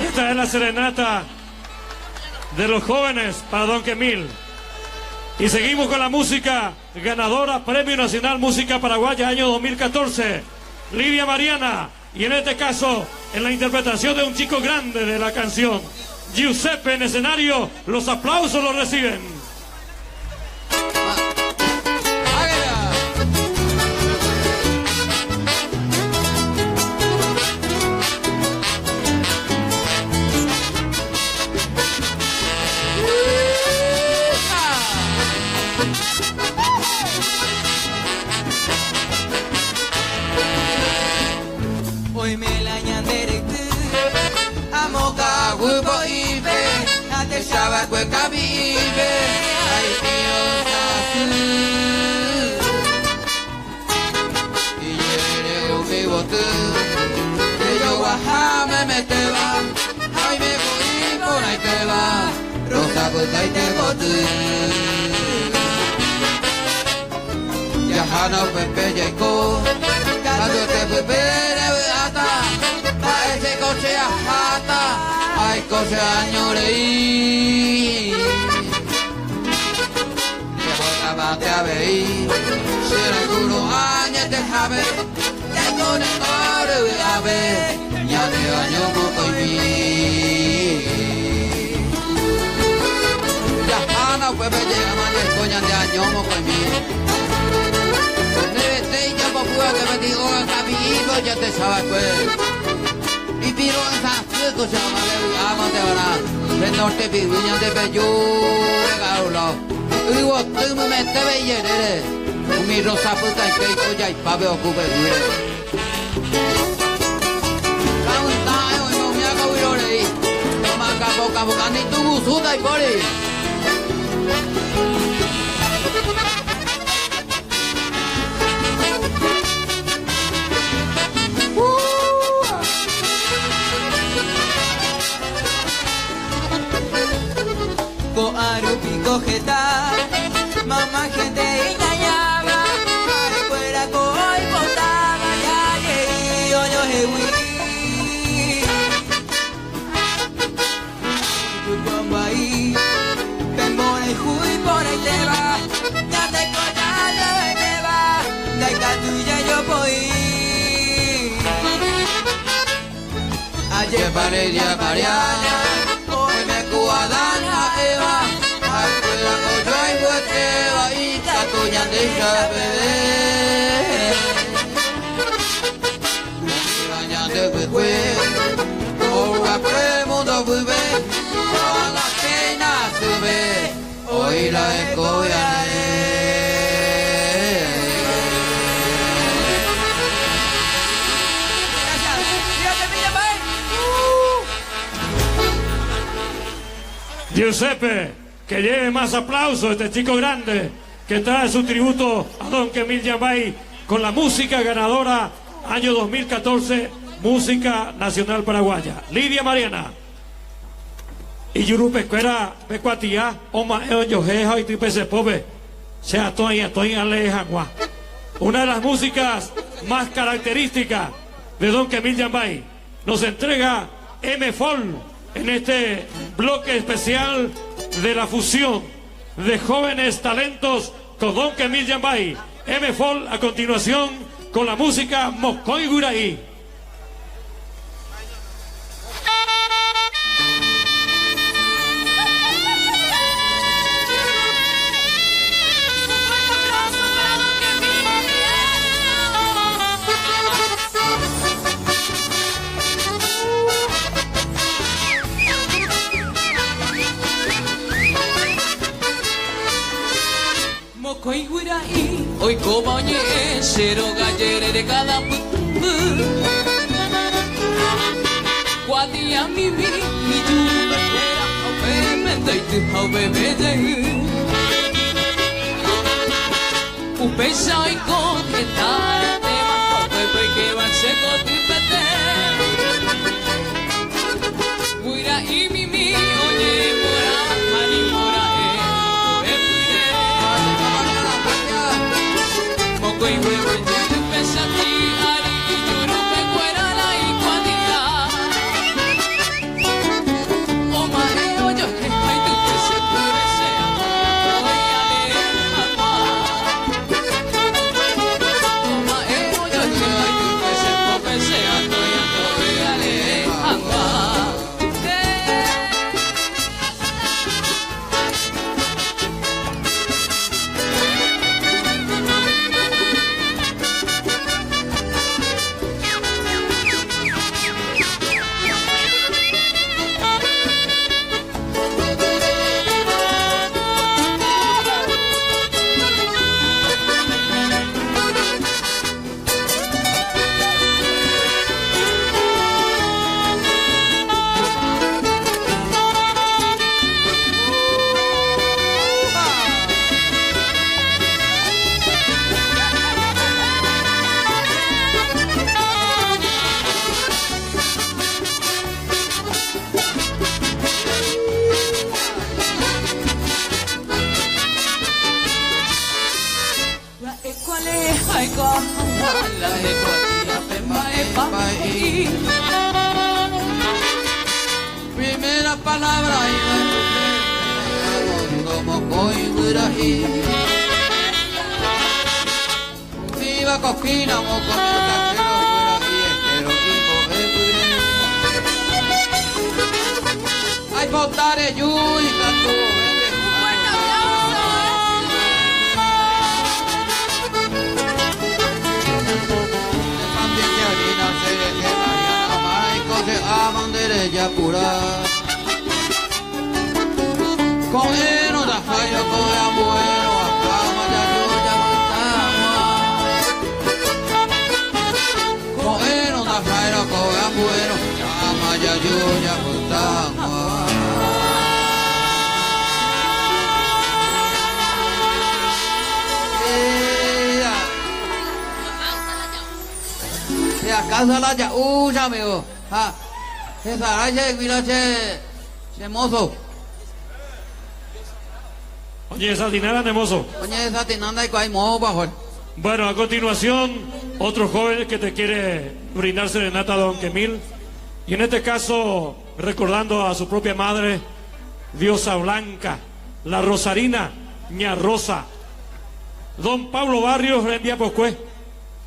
Esta es la serenata de los jóvenes para don Kemil. Y seguimos con la música ganadora Premio Nacional Música Paraguaya año 2014, Lidia Mariana. Y en este caso, en la interpretación de un chico grande de la canción, Giuseppe en escenario, los aplausos los reciben. cabibe, ay Dios así. Y llegue un vivo tú, que yo guajame me te va, ay me voy por ahí te va, rosa puta y te boté. Yahana pepe yeko, cuando te pepe de beata, parece coche a jata. Ay, coche añoreí, que juega bate a veí, si el culo años te jabe, ya con el coro de ave, ya te año moco y mí. Ya Ana pues me llega más de coña de año moco y mí. Pues me vete y ya papúa que me digo el camino, ya te sabes pues. Y piro esa cosa llama de ama de verdad el norte piruña de bello garulo y vos tú me metes bellere mi rosa puta y que ya y pabe ocupe dure la unta y no me hago virore no me acabo boca ni tu busuda y por ahí. Cogeta, mamá gente engañaba, recuerda coi botaba ya yo hewi. Cuando ahí te pone juy por ahí te va, ya te coñado te va, de tuya yo voy. Ayer paré ya pariana, hoy me cuadan a Eva. La coña y hueteva y catuña de bebé. Baña de bebé, por el mundo bebé, toda la pena sube, hoy la escogiaré. Giuseppe, que lleve más aplausos este chico grande que trae su tributo a Don Quemil Yambay con la música ganadora año 2014, música nacional paraguaya. Lidia Mariana. Y Yurupe Escuela Pecuatía, Oma Yojeja y Tripese Pobe, sea Toy Alejagua. Una de las músicas más características de Don Quemil Yambay. Nos entrega M-Fol en este bloque especial de la fusión de jóvenes talentos con Don Quemil Yambay. M-Fol a continuación con la música Moscoy Guraí. Hoy como cero gallere de cada Guadia mi tu era obviamente tu obviamente un pesa y concretar tema bebé que va a ser con tu Mira y mi oye mora mani mora Moco y huevo y te pesa a ti Ari y yo no me fuera la igualdad Oh mareo yo que hay tu que se puede ser Voy a leer al mar Oh palabra y como coiburahi. Viva cosquina, moco, ay, potare yui, tatu, ya pura con eno da fallo con abuelo acá mayayo ya montamos con eno da fallo con abuelo acá mayayo ya montamos ya casa la ya ya amigo esa raya mira che mozo. Oye, esa dinera de mozo. Oye, esa tinanda y cuál mozo bajo. Bueno, a continuación, otro joven que te quiere brindar serenata a don Quemil. Y en este caso, recordando a su propia madre, Diosa Blanca, la Rosarina, Ña Rosa. Don Pablo Barrios, Rendia Poscue.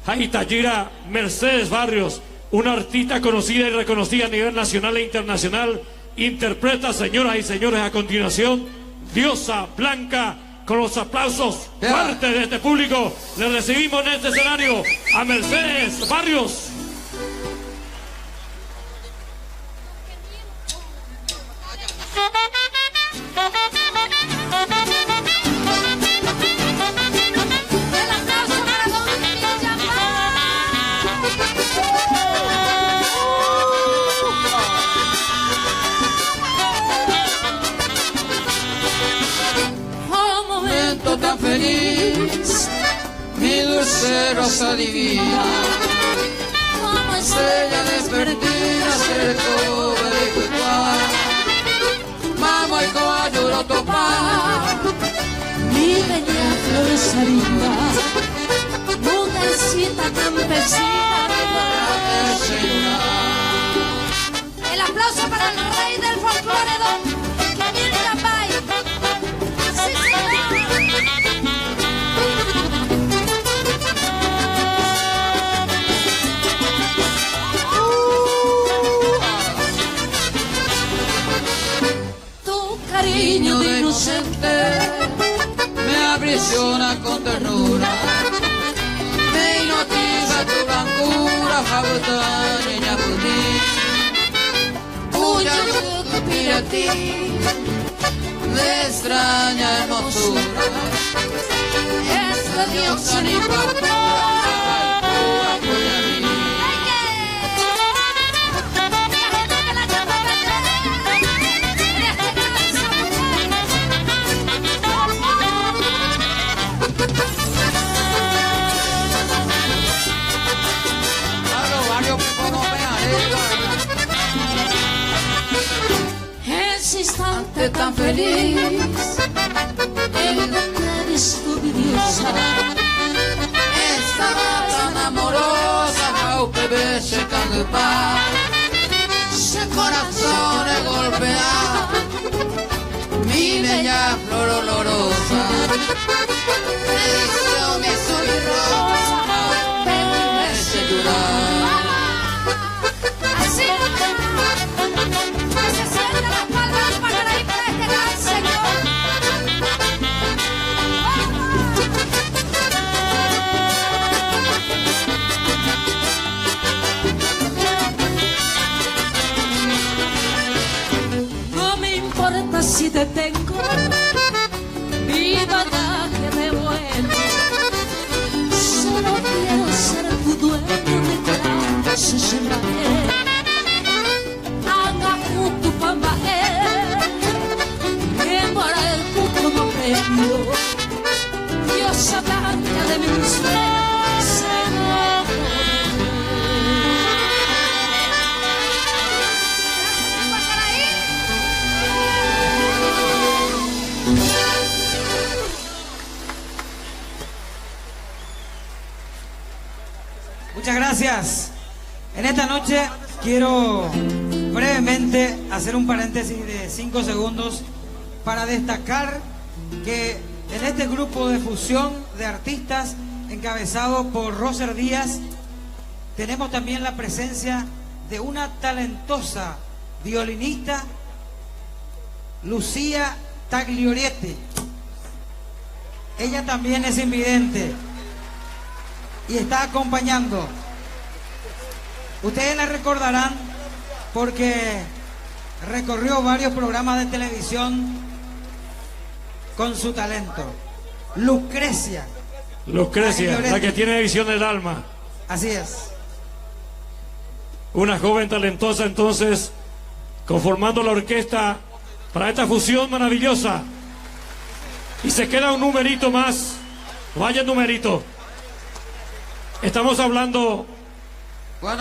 Jaitayira Mercedes Barrios, una artista conocida y reconocida a nivel nacional e internacional, interpreta, señoras y señores, a continuación, Diosa Blanca. Con los aplausos fuertes de este público, le recibimos en este escenario a Mercedes Barrios. Tan feliz, mi dulce rosa divina, como estrella despertina cerco de Cuicuá, mamá y coayuro topar, mi bella Rosarina, mujercita campesina de el aplauso para el rey del folclore, don Quemil Yambay. Sí, señor. Tu cariño de inocente me aprisiona con ternura, me hipnotiza tu blancura, fabuta niña puti, cuya luz a ti, de extraña hermosura, es la diosa ni papá. Ese instante tan feliz en el que he visto mi diosa, estaba tan amorosa, jaupe beche cangupa, ese corazón es golpea, mi bella flor olorosa, me hizo mi azul y rosa, me hice llorar. así se sienten las palmas para la hija de este gran señor. No me importa si te tengo, mi bagaje de bueno, solo quiero ser tu dueño de corazón salvaje. Haga tu pambaje, que para el puto no premio, diosa blanca de mis sueños se enamoró. Muchas gracias. En esta noche quiero brevemente hacer un paréntesis de 5 segundos para destacar que en este grupo de fusión de artistas encabezado por Roser Díaz tenemos también la presencia de una talentosa violinista, Lucía Tagliorietti. Ella también es invidente y está acompañando. Ustedes la recordarán porque recorrió varios programas de televisión con su talento. Lucrecia, la que tiene visión del alma. así es. Una joven talentosa entonces, conformando la orquesta para esta fusión maravillosa. Y se queda un numerito más. Vaya numerito. Estamos hablando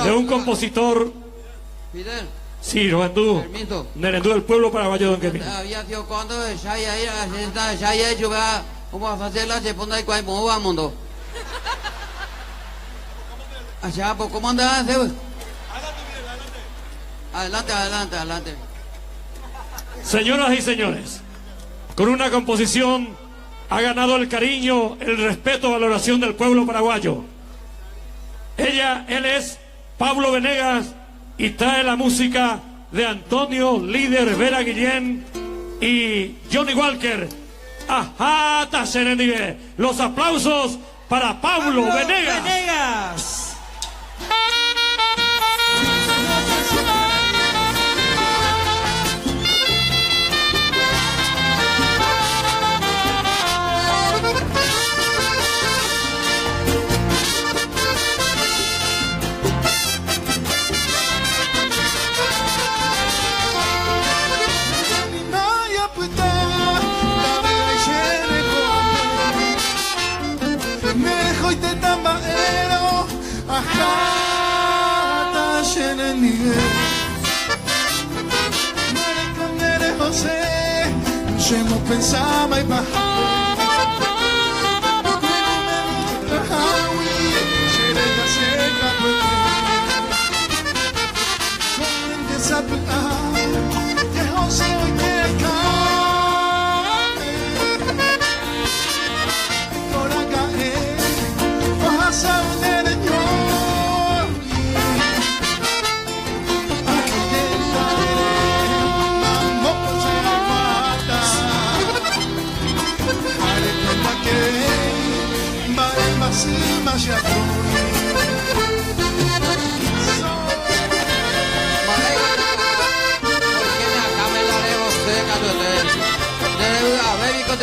de un compositor. Fidel. Sí, Nerendú. Permiso. Nerendú del pueblo paraguayo, don Kevin. Había sido cuando ya he hecho, como a hacerla se pone ahí cual mueva mundo. Allá, pues, ¿cómo andas? Adelante. Señoras y señores, con una composición ha ganado el cariño, el respeto, valoración del pueblo paraguayo. Él es Pablo Venegas y trae la música de Antonio Líder, Vera Guillén y Johnny Walker. Ajá, Tashenendive. Los aplausos para Pablo Venegas. Siamo pensava e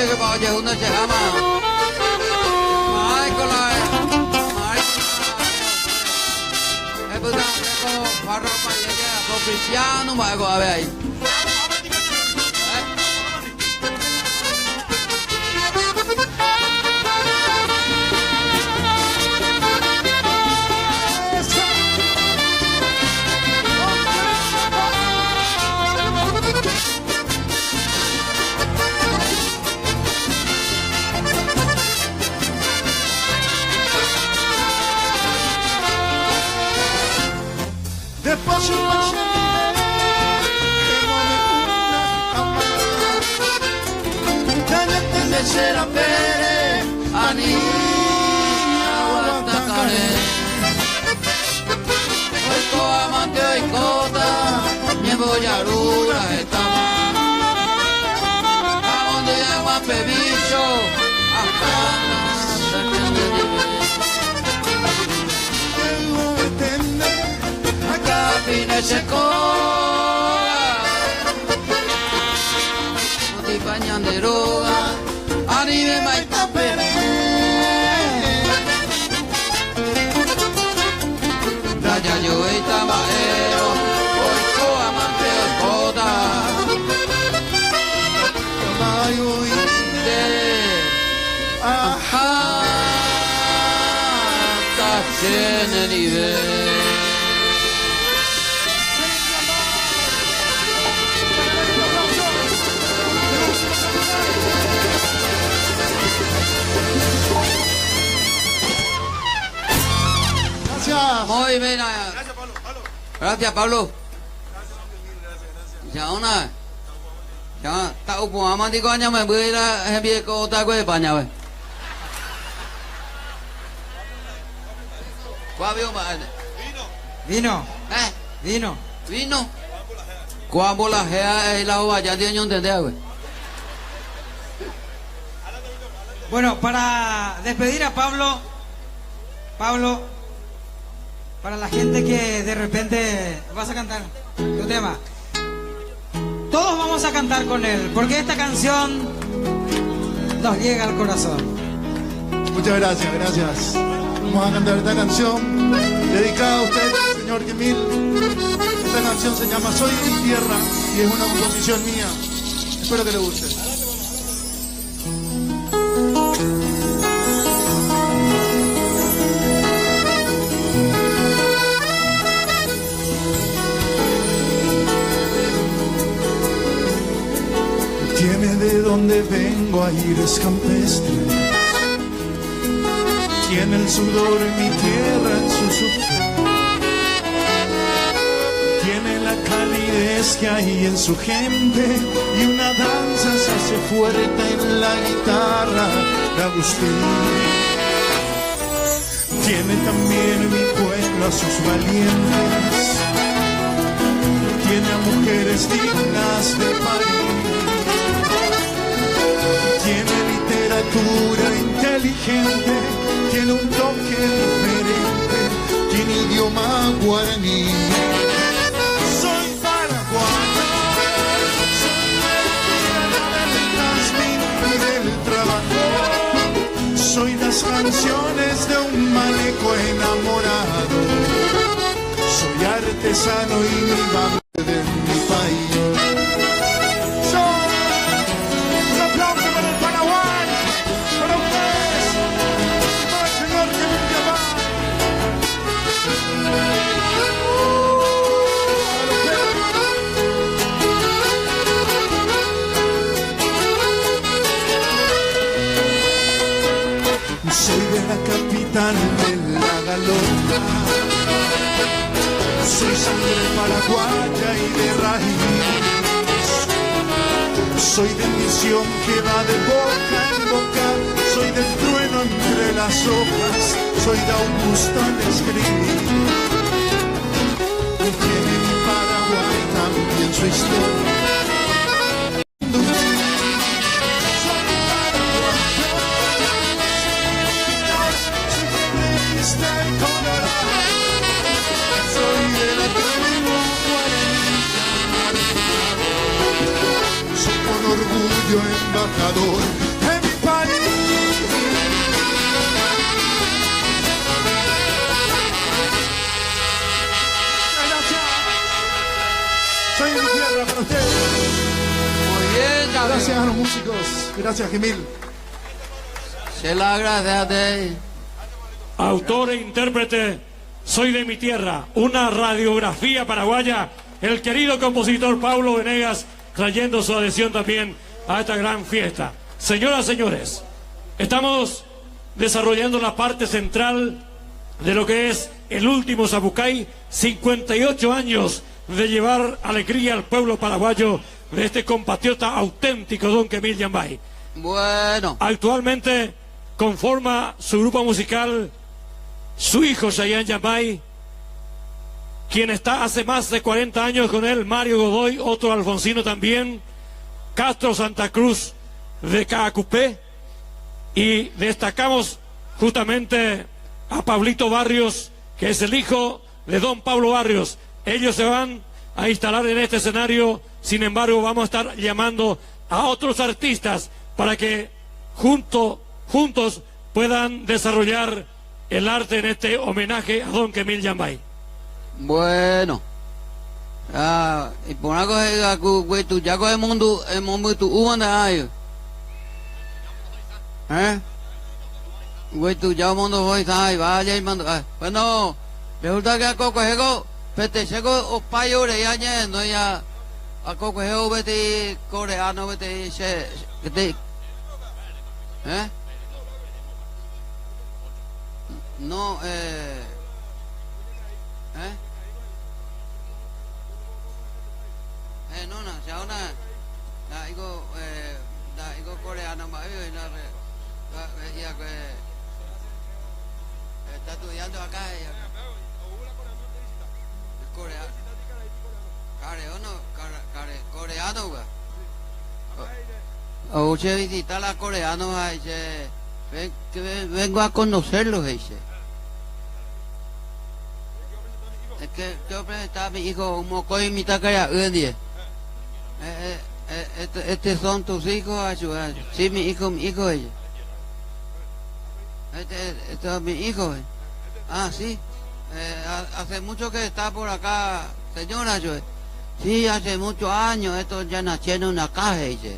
que vaya uno se llama Michael es pues como farro para ella con Cristiano Michael a ver ahí Será pere ani aguantakare Oiko amante oikota Niembo yarura etama Amondo yaguan pebicho Ajana Acapine secoa Muti bañan de droga Anime maita pere Raya yo eita maero Oiko amante oikota Mayo De Ajá Tachene nivel Muy bien. Gracias, Pablo. Ya una. Ya ta upo ama di ko nya me bui la he bi ko ta ko pa nya we. Qua vio mà. Vino, Eh, vino. vino. Qua bola he la va ya de ñon de we. Bueno, para despedir a Pablo, para la gente que de repente vas a cantar tu tema, todos vamos a cantar con él, porque esta canción nos llega al corazón. Muchas gracias, gracias. Vamos a cantar esta canción dedicada a usted, señor Kemil. Esta canción se llama Soy de mi tierra y es una composición mía. Espero que le guste. Tiene de donde vengo aires campestres. Tiene el sudor en mi tierra en su sufrir. Tiene la calidez que hay en su gente y una danza se hace fuerte en la guitarra de Agustín. Tiene también mi pueblo a sus valientes. Tiene a mujeres dignas de parir. Tiene literatura inteligente, tiene un toque diferente, tiene idioma guaraní. Soy paraguayo, soy del trabajo, soy las canciones de un maneco enamorado, soy artesano y mi banda de mi país. Soy de la capital de la galota, soy sangre paraguaya y de raíz, soy de misión que va de boca en boca, soy del trueno entre las hojas, soy de Augusto al escribir. Tiene mi Paraguay también su historia. Embajador de mi país. Gracias. Soy de mi tierra para ustedes. Muy bien, Gracias a los músicos. Gracias, Kemil. Se la agradece. Autor e intérprete, Soy de mi tierra, una radiografía paraguaya. El querido compositor Pablo Venegas trayendo su adhesión también a esta gran fiesta. Señoras, señores, estamos desarrollando la parte central de lo que es el último Zapucay, 58 años de llevar alegría al pueblo paraguayo de este compatriota auténtico, don Kemil Yambay. Bueno. Actualmente conforma su grupo musical su hijo Chayán Yambay, quien está hace más de 40 años con él, Mario Godoy, otro alfonsino también, Castro Santa Cruz de Caacupé, y destacamos justamente a Pablito Barrios, que es el hijo de don Pablo Barrios. Ellos se van a instalar en este escenario, sin embargo vamos a estar llamando a otros artistas para que juntos puedan desarrollar el arte en este homenaje a don Kemil Yambay. Bueno. Y por una cosa que tu ya el mundo tu uno hay. Güey, tu ya mundo hoy hay, vaya y mando. Bueno, resulta que a coco ego, pete seco o payo de añe, no ya a coco ego vete coreano vete se que no no igo coreano más está estudiando acá coreano coreano o usted visita a los coreanos dice vengo a conocerlos dice es que yo presentaba a mi hijo un moco y mi taca estos son tus hijos, sí, mi hijo ella. Este es mi hijo. Ah, sí. Hace mucho que está por acá, señora. Sí, hace muchos años. Estos ya nacieron en una caja, dice.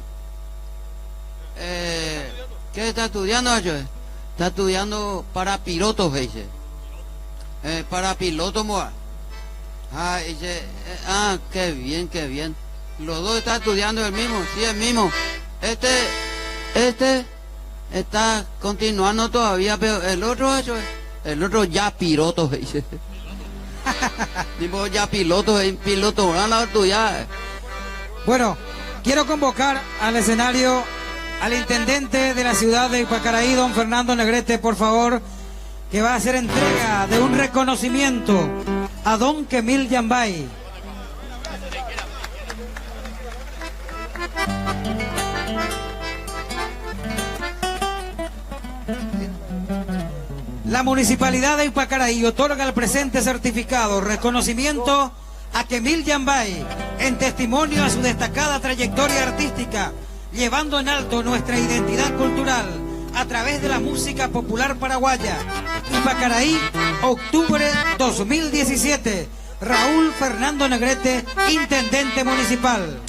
¿Qué está estudiando, Está estudiando para pilotos, dice. Para pilotos, moa. Ah, dice. Qué bien, qué bien. Los dos están estudiando el mismo, sí, el mismo. Este está continuando todavía, pero el otro ya piloto, dice. Tipo ya piloto, van a estudiar. Bueno, quiero convocar al escenario al intendente de la ciudad de Ipacaraí, don Fernando Negrete, por favor, que va a hacer entrega de un reconocimiento a don Kemil Yambay. La Municipalidad de Ipacaraí otorga el presente certificado reconocimiento a Kemil Yambay en testimonio a su destacada trayectoria artística, llevando en alto nuestra identidad cultural a través de la música popular paraguaya. Ipacaraí, octubre 2017. Raúl Fernando Negrete, intendente municipal.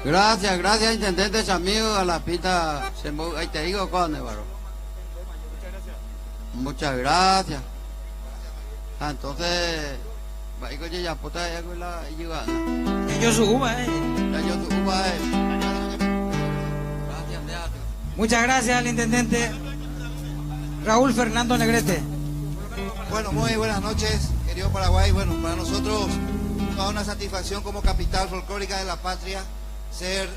Gracias, intendente amigo, a la pita, ahí te digo cuándo, varón. Muchas gracias. Entonces, ya puta ya con la ayuda. Yo su uva, Gracias, teatro. Muchas gracias al intendente Raúl Fernando Negrete. Bueno, muy buenas noches, querido Paraguay. Bueno, para nosotros toda una satisfacción como capital folclórica de la patria ser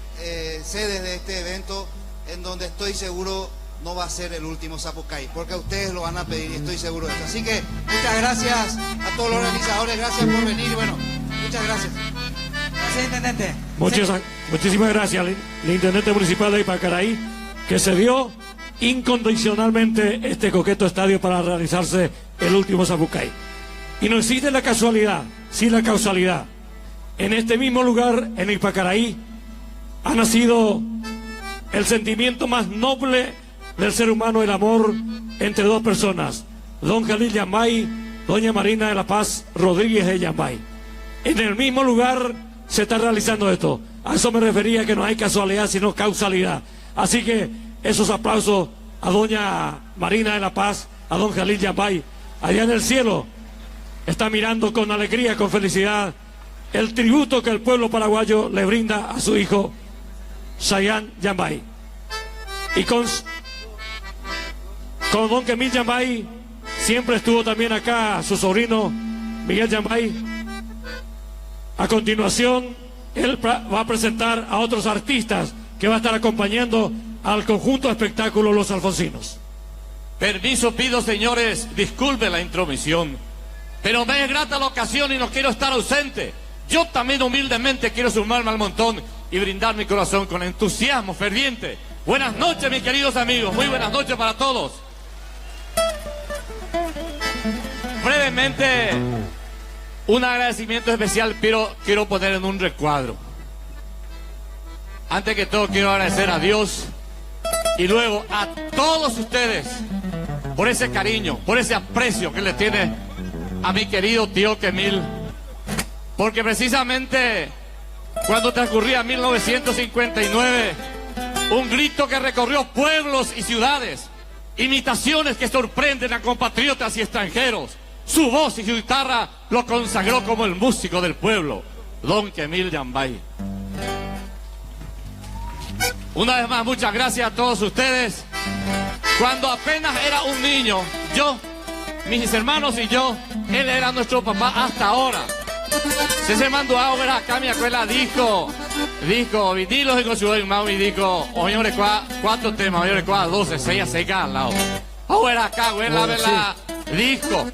sede de este evento, en donde estoy seguro no va a ser el último Zapucay, porque a ustedes lo van a pedir y estoy seguro de eso. Así que muchas gracias a todos los organizadores, gracias por venir. Bueno, muchas gracias. Gracias, intendente. Muchísimas gracias al intendente municipal de Ipacaraí, que se dio incondicionalmente este coqueto estadio para realizarse el último Zapucay. Y no existe la casualidad, sí la causalidad. En este mismo lugar, en Ipacaraí, ha nacido el sentimiento más noble del ser humano, el amor entre dos personas, don Kemil Yambay, doña Marina de la Paz Rodríguez de Yambay. En el mismo lugar se está realizando esto. A eso me refería, que no hay casualidad sino causalidad. Así que esos aplausos a doña Marina de la Paz, a don Kemil Yambay, allá en el cielo, está mirando con alegría, con felicidad, el tributo que el pueblo paraguayo le brinda a su hijo Shayan Yambay. Y con don Kemil Yambay siempre estuvo también acá su sobrino Miguel Yambay. A continuación, él va a presentar a otros artistas que va a estar acompañando al conjunto de espectáculo Los Alfonsinos. Permiso pido, señores, disculpe la intromisión, pero me es grata la ocasión y no quiero estar ausente. Yo también humildemente quiero sumarme al montón y brindar mi corazón con entusiasmo ferviente. Buenas noches, mis queridos amigos, muy buenas noches para todos. Brevemente, un agradecimiento especial quiero poner en un recuadro. Antes que todo quiero agradecer a Dios y luego a todos ustedes por ese cariño, por ese aprecio que le tiene a mi querido tío Kemil. Porque precisamente cuando transcurría 1959, un grito que recorrió pueblos y ciudades, imitaciones que sorprenden a compatriotas y extranjeros, su voz y su guitarra lo consagró como el músico del pueblo, don Kemil Yambay. Una vez más, muchas gracias a todos ustedes. Cuando apenas era un niño, yo, mis hermanos y yo, él era nuestro papá hasta ahora. Se mandó ahora acá mi abuela disco, vinilos y con su hermano y disco, oye, 4 temas, oye, 12, 6 a 6 cada lado. Ahora acá, abuela, la disco.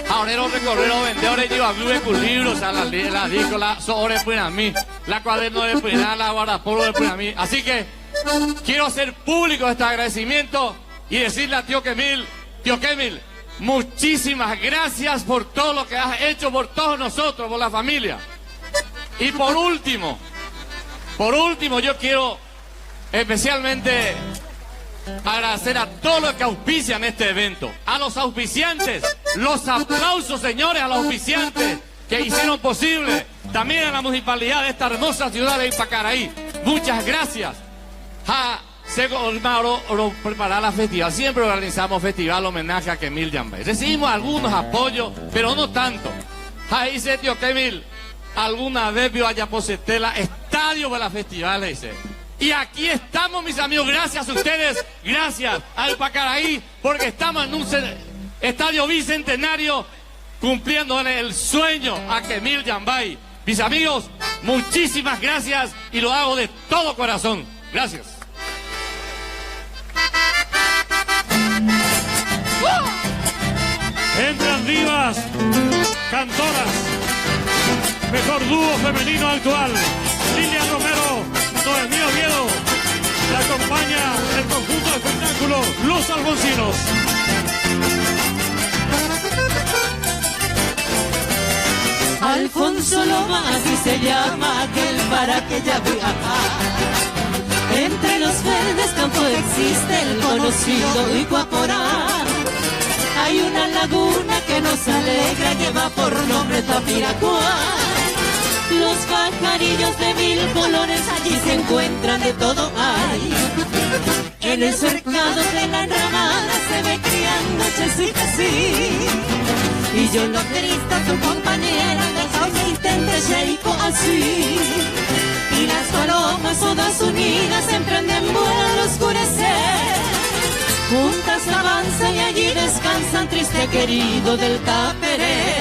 Ahora los recorreros vendedores llevan con libros, a la disco, la sobre pues a mí, la cuaderno de pues la guardapolvo de pues a mí. Así que quiero hacer público este agradecimiento y decirle a tío Kemil, muchísimas gracias por todo lo que has hecho por todos nosotros, por la familia. Y por último, yo quiero especialmente agradecer a todos los que auspician este evento, a los auspiciantes, los aplausos, señores, a los auspiciantes que hicieron posible, también a la municipalidad de esta hermosa ciudad de Ipacaraí. Muchas gracias. Preparar la festival, siempre organizamos festival homenaje a Kemil Yambay. Recibimos algunos apoyos, pero no tanto. Ahí dice tío Kemil, alguna vez vio a Yaposetela estadio para la festival, dice. Y aquí estamos, mis amigos, gracias a ustedes, gracias al Pacaraí, porque estamos en un estadio bicentenario cumpliéndole el sueño a Kemil Yambay. Mis amigos, muchísimas gracias y lo hago de todo corazón. Gracias. Entran divas, cantoras, mejor dúo femenino actual, Lilian Romero, Noemí Oviedo, le acompaña el conjunto de espectáculo Los Alfonsinos. Alfonso Loma, así se llama aquel para que ya viaja. Entre los verdes campos existe el conocido Iguaporá. Hay una laguna que nos alegra, lleva por nombre Tapiracoa. Los pajarillos de 1000 colores allí se encuentran, de todo hay. En el cercado de la enramada se ve criando chesitas, sí. Y yo loterista, su compañera, los asistentes Sheiko así. Y las palomas todas unidas emprenden vuelo al oscurecer. Juntas avanzan y allí descansan, triste querido del Caperé.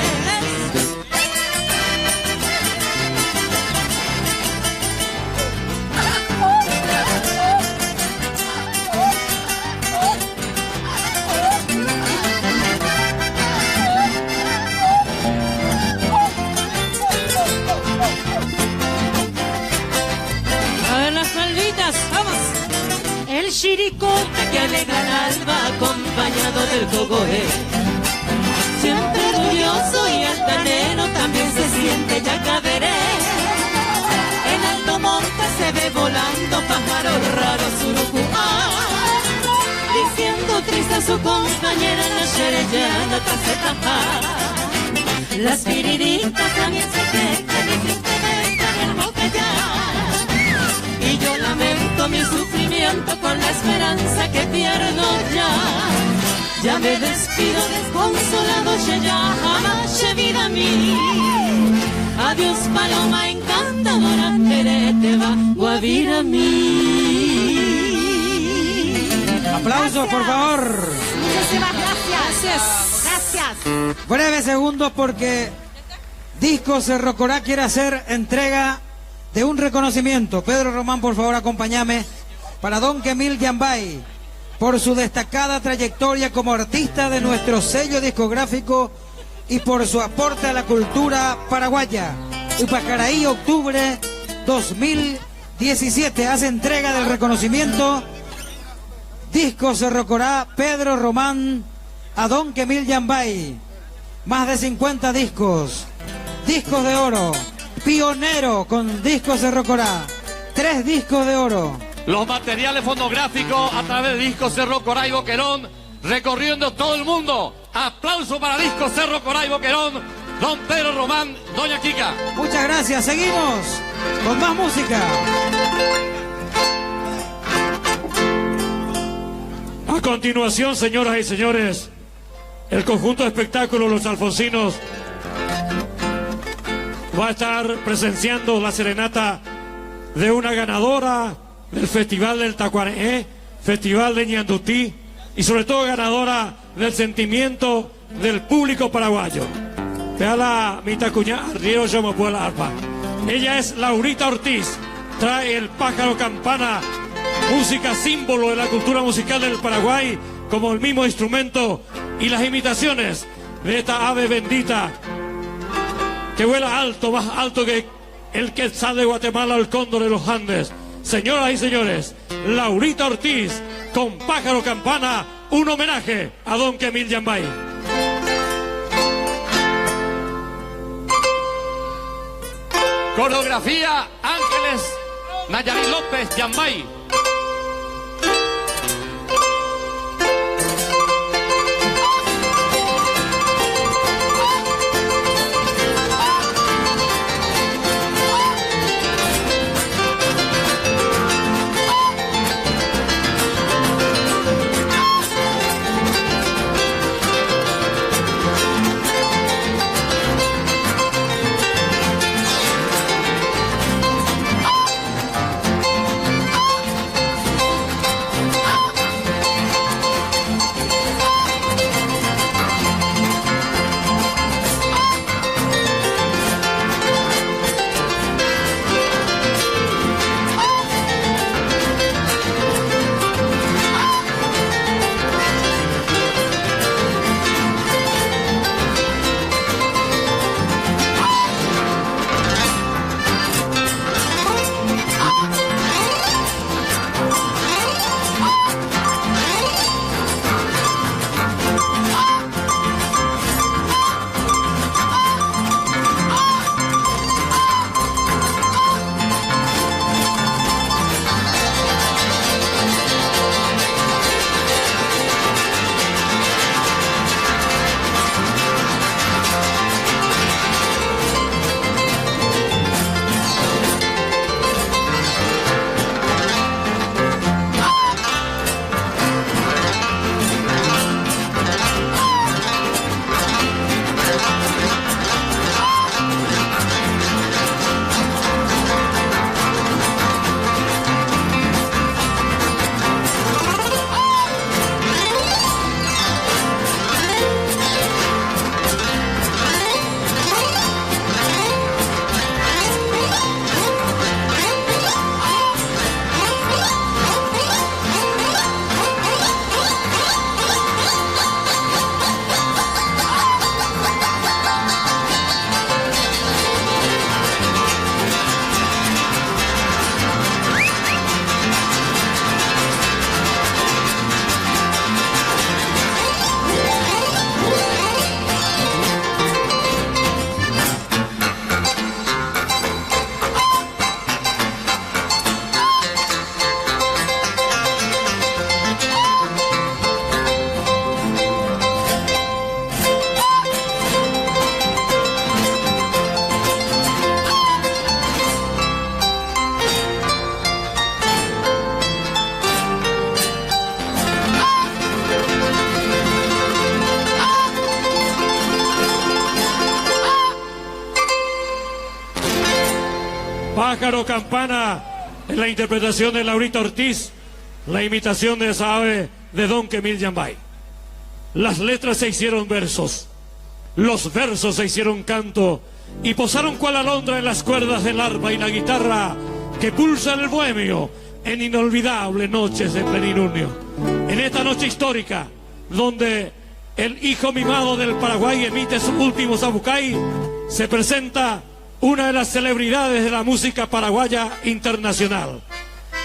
El chiricote que alegra el alba acompañado del cogoé. Siempre orgulloso y altanero también se siente Yacaberé. En alto monte se ve volando pájaros raros surucuá, diciendo triste a su compañera en la xerellana Tacetapá. Las piriritas también se quejan y tristemente en el botellán. Y yo lamento mi sufrimiento con la esperanza que pierdo ya. Ya me despido desconsolado, ya jamás he vida a mí. Adiós paloma encantadora, te va guavira a mí. Aplausos, por favor. Muchísimas gracias. Gracias. Breve segundos porque Disco Cerro Corá quiere hacer entrega de un reconocimiento. Pedro Román, por favor, acompáñame, para don Kemil Yambay, por su destacada trayectoria como artista de nuestro sello discográfico y por su aporte a la cultura paraguaya. Ipacaraí, octubre 2017, hace entrega del reconocimiento Disco Cerro Corá, Pedro Román, a don Kemil Yambay. Más de 50 discos, discos de oro, pionero con Disco Cerro Corá, 3 discos de oro. Los materiales fonográficos a través de Disco Cerro Corá y Boquerón, recorriendo todo el mundo. Aplauso para Disco Cerro Corá y Boquerón, don Pedro Román, doña Kika. Muchas gracias, seguimos con más música. A continuación, señoras y señores, el conjunto de espectáculos Los Alfonsinos va a estar presenciando la serenata de una ganadora del Festival del Tacuaré, Festival de Ñandutí y sobre todo ganadora del sentimiento del público paraguayo. Vea la mitad cuña, arriero yo me puedo la arpa. Ella es Laurita Ortiz, trae el pájaro campana, música símbolo de la cultura musical del Paraguay, como el mismo instrumento y las imitaciones de esta ave bendita que vuela alto, más alto que el quetzal de Guatemala o el cóndor de los Andes. Señoras y señores, Laurita Ortiz con pájaro campana, un homenaje a don Kemil Yambay. Coreografía Ángeles Nayarit López Yambay. Pájaro campana en la interpretación de Laurita Ortiz, la imitación de esa ave de don Kemil Yambay. Las letras se hicieron versos, los versos se hicieron canto y posaron cual alondra en las cuerdas del arpa y la guitarra que pulsa el bohemio en inolvidables noches de plenilunio. En esta noche histórica, donde el hijo mimado del Paraguay emite su último zapucay, se presenta una de las celebridades de la música paraguaya internacional.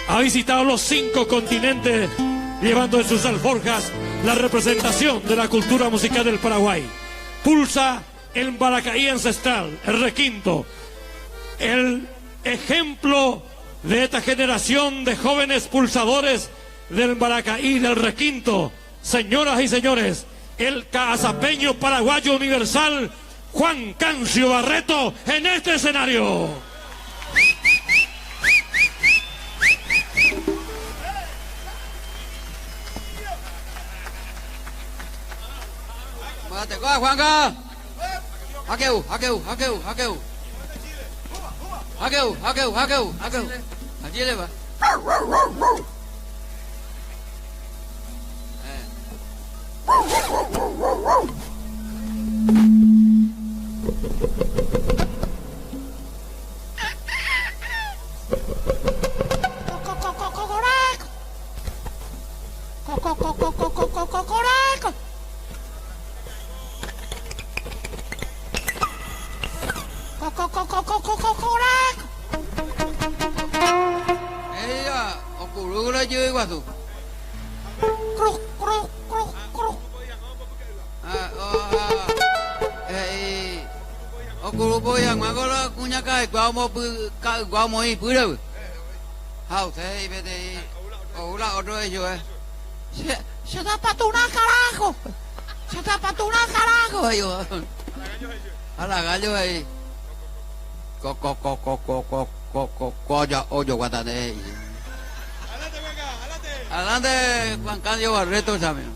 Ha visitado los 5 continentes, llevando en sus alforjas la representación de la cultura musical del Paraguay. Pulsa el baracaí ancestral, el requinto, el ejemplo de esta generación de jóvenes pulsadores del baracaí, del requinto. Señoras y señores, el cazapeño paraguayo universal, Juan Cancio Barreto, en este escenario. Mate qua Juanca. Hakeu. Hakeu. Allí le va. Ella, ocurrió la lluvia igual. Ocurrió yang magola punya kai gua mau ibu dah. Hau saya bete. Olah otro ello Se da patuna carajo. Se da patuna carajo ello. A la gallo ahí. Coya hoyo guatane. Adelante Juan Candio Barreto también.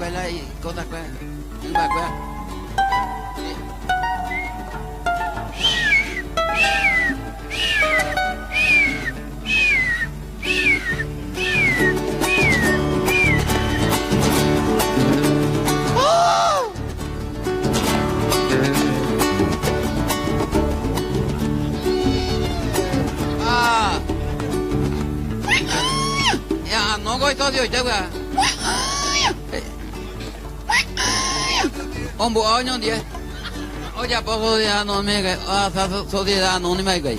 quay lại cô ta quay nhưng mà quay nó gọi to rồi chắc à ông bố ơi nhon đi ôi cha bố thôi à nó mẹ cái à sao sao thì à nó mẹ cái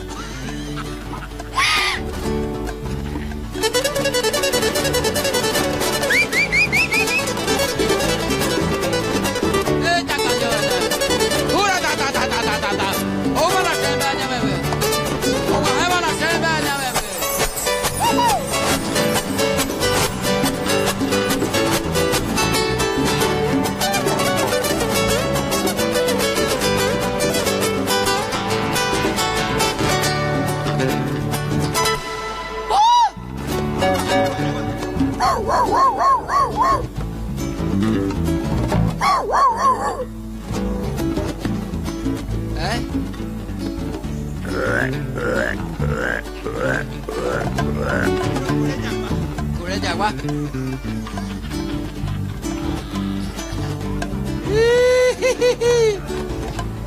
Cure ya quá.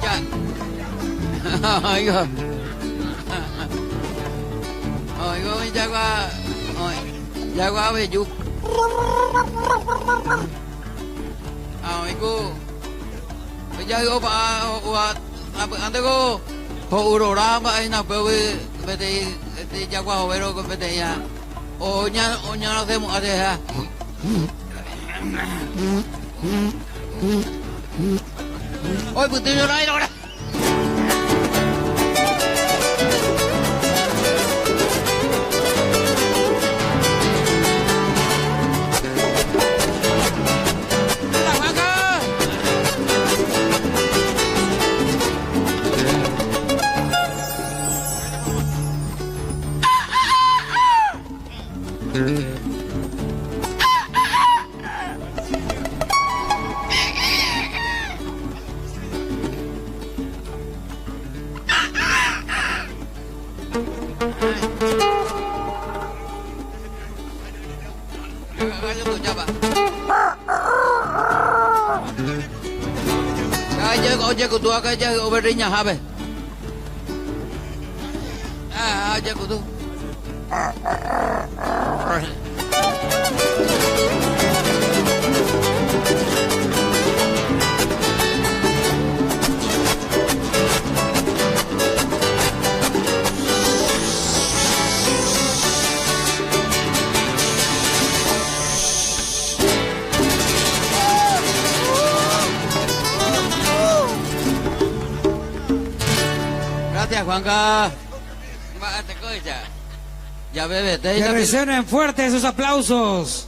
Chà. Ôi god. Ôi god ya quá. Ôi. Ya quá về chú. Ôi cô. Bây giờ cô bà ante cô. Ho urora ba ina pewe bete ya kwa overo ko bete ya. Oña no hacemos adeja. Hoy pues te llorar ahora. Oye, que tú acá ya overriña, ¿sabes? Oye, que tú. Gracias, Juanca. Ya bebe, Que resuenen fuertes esos aplausos.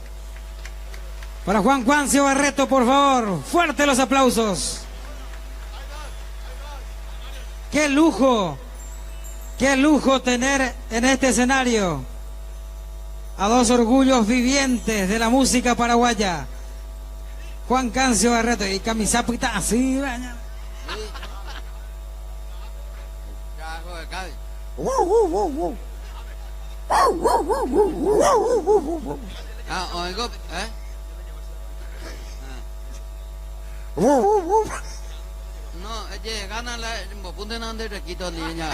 Para Juan Juancio Barreto, por favor. Fuertes los aplausos. Qué lujo tener en este escenario a dos orgullos vivientes de la música paraguaya. Juan Cancio Barreto y camisapita así, baña. Oigo, ¿eh? No, gana la... requito, niña.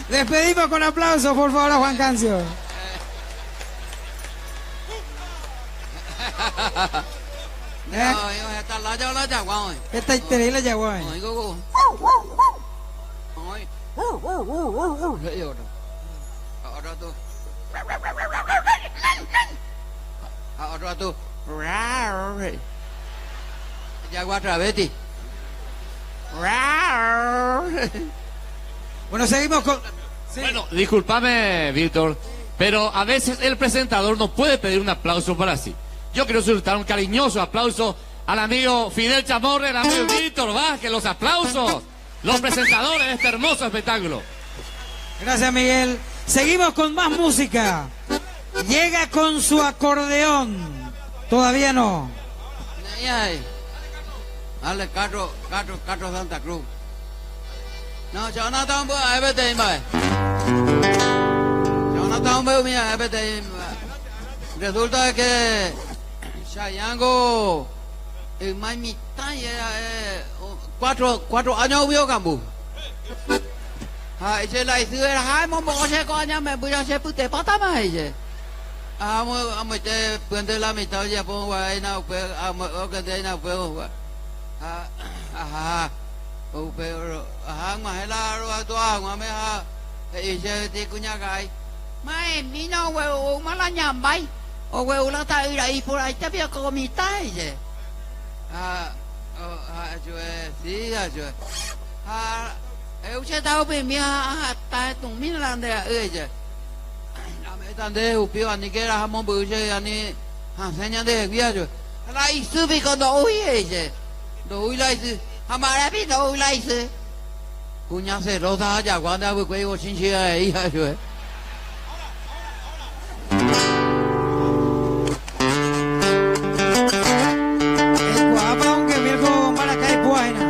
Despedimos con aplausos, por favor, a Juan Cancio. Esta la yagua hoy. Esta es la yagua hoy. Oigo. Ahora tú. Ahora tú. Yagua otra vez, ti. Bueno, seguimos con... Sí. Bueno, discúlpame, Víctor, pero a veces el presentador no puede pedir un aplauso para sí. Yo quiero solicitar un cariñoso aplauso al amigo Fidel Chamorre, al amigo Víctor Vázquez, los aplausos, los presentadores de este hermoso espectáculo. Gracias, Miguel. Seguimos con más música. Llega con su acordeón. Todavía no. Dale, Carlos Santa Cruz. No, Jonathan, everything, bye. Jonathan, mira, everything. Resulta que Chayango, en más mitad, 4 años vio Cambu. Ese la hizo era, ay, mo se coña, me voy a hacer pute pata más, ese. Amo te puente la mitad, ya pongo ahí, no, pues, amo que te no puedo. Pero, más la roba tu agua, me y se te cuña cae. Mae, mi no, huevo, mala ñambay. O huevo, la ta ahí por ahí te veo como mitad, ese. Sí, usted estaba bien, hasta tu mira de ella. La meta de upio, ni que era jamón, buche, ni enseñan de viaje. La hizo cuando huye ella. No huye la hizo. Hamaरा भी no लाइसे कुन्या से रोता जागवाना वो कोई वो चिंचिया है ही है जो है Guapa aunque viejo para caer buena.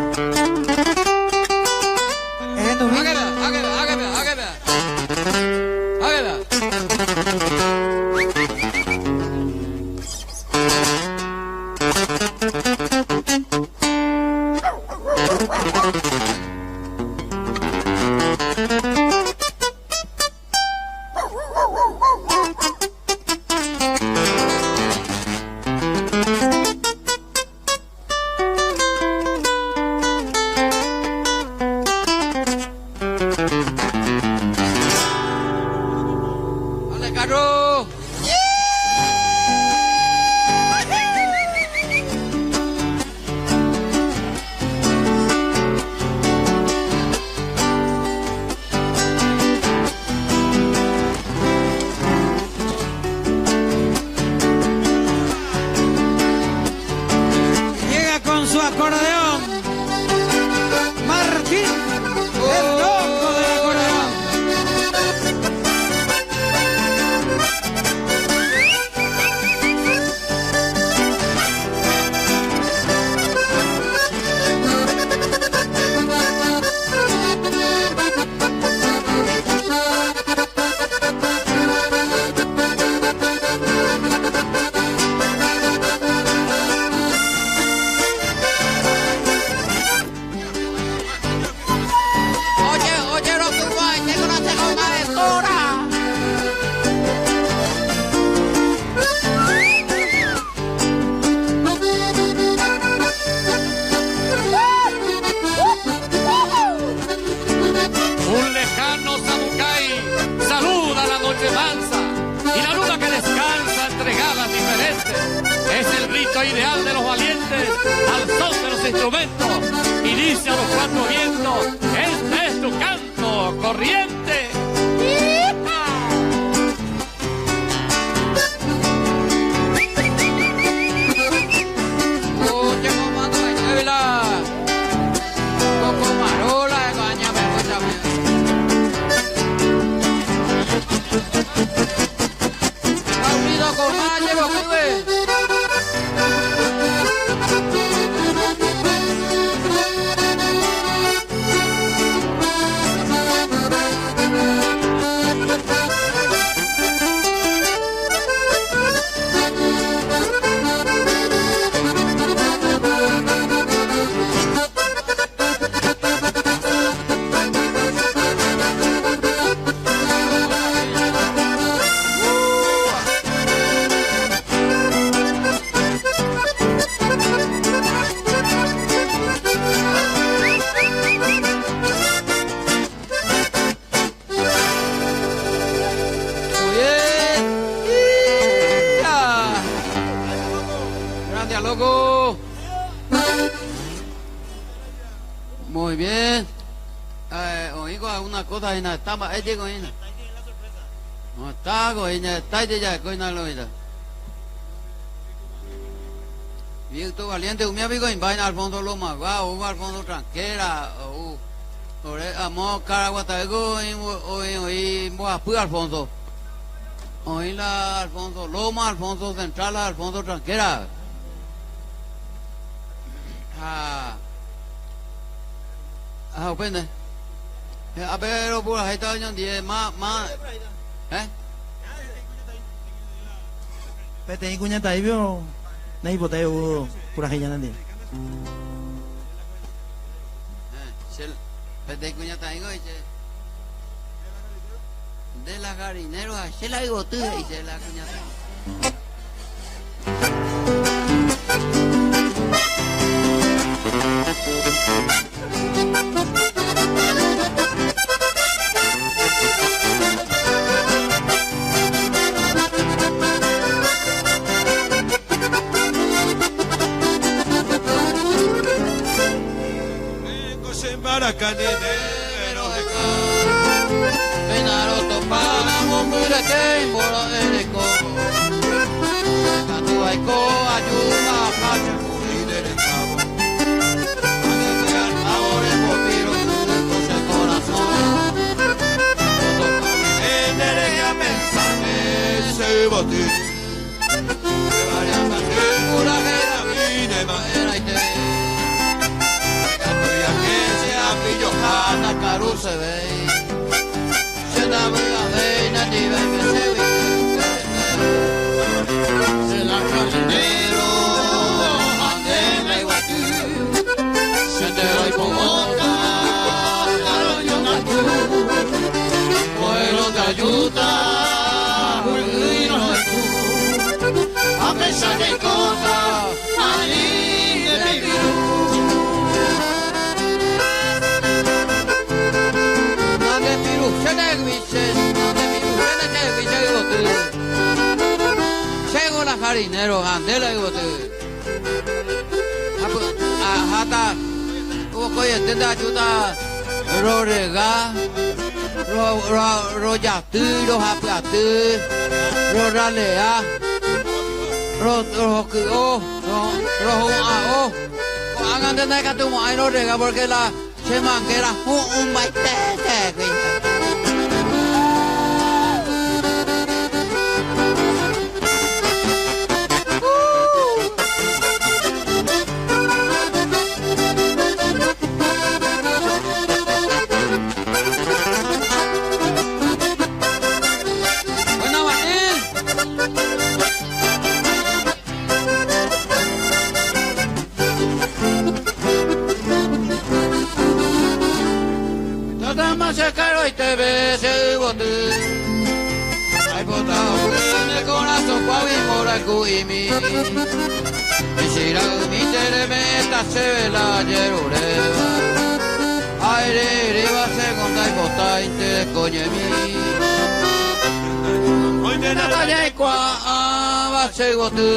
ideal de los valientes al son de los instrumentos y dice a los cuatro vientos, este es tu canto corriente. Con más llevo que muy bien. Oigo alguna cosa en la estaba, digo en. No está en está ya con la loida. Bien, tú valiente, mi amigo en vaina Alfonso Loma, va, Alfonso Tranquera, amo Caraguatego y Moapu Alfonso. Hoy la Alfonso Loma, Alfonso Central, Alfonso Tranquera. Opende. A ver, por ahí está yo 10 más. Pete y cuñata ahí vio. Nay boteo por ahí ya nadie. Pete y cuñata ahí goiche. De la garinero a se la digo tú y se la cuñata. Maracanero de Venaro topana mombure que embora ereco Canto aiko ayuda pacha líder en cabo ahora el popiro entonces corazón en el mensaje se bote varias veces pura era mine maera y te Johanna Caru se ve se la voy a ver nadie ve que se ve se la calinero andela y guatú se te doy con boca caro yo nacu pueblo de ayuda y no es tú a pesar de cosas allí de mi vida. Llego la jarinero, andela y bote. Hata, hubo que entender ayuda, rorega, royatí, rojapiatí, roralea, rojo, hagan entender que tu madre no rega porque la se manguera un baite. Y te ves el bote hay botado en el corazón pa' mi moracu y mi si la mi teremeta se ve la yerureva aire reba segunda y bota y te coñe mi hoy de la calle y cua va se bote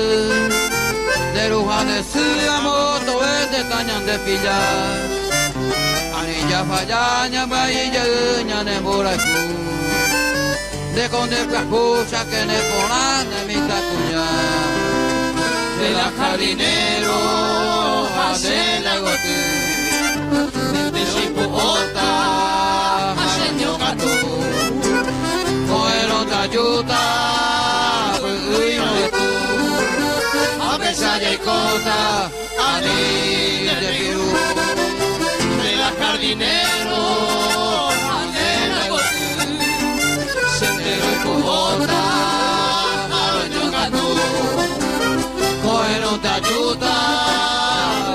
Derujane suyamo tobe de tañan de pillar. Anilla fallaña bailla ñane boraku. De conde capucha que ne poran de mi tacuña. De la jardinero a de la gote. De chipota a señor gato. Coero tayuta uy no tú. A pesar de cota a de Perú. De la jardinero a de la gote. Sendero y cojota a señor gato. Coero tayuta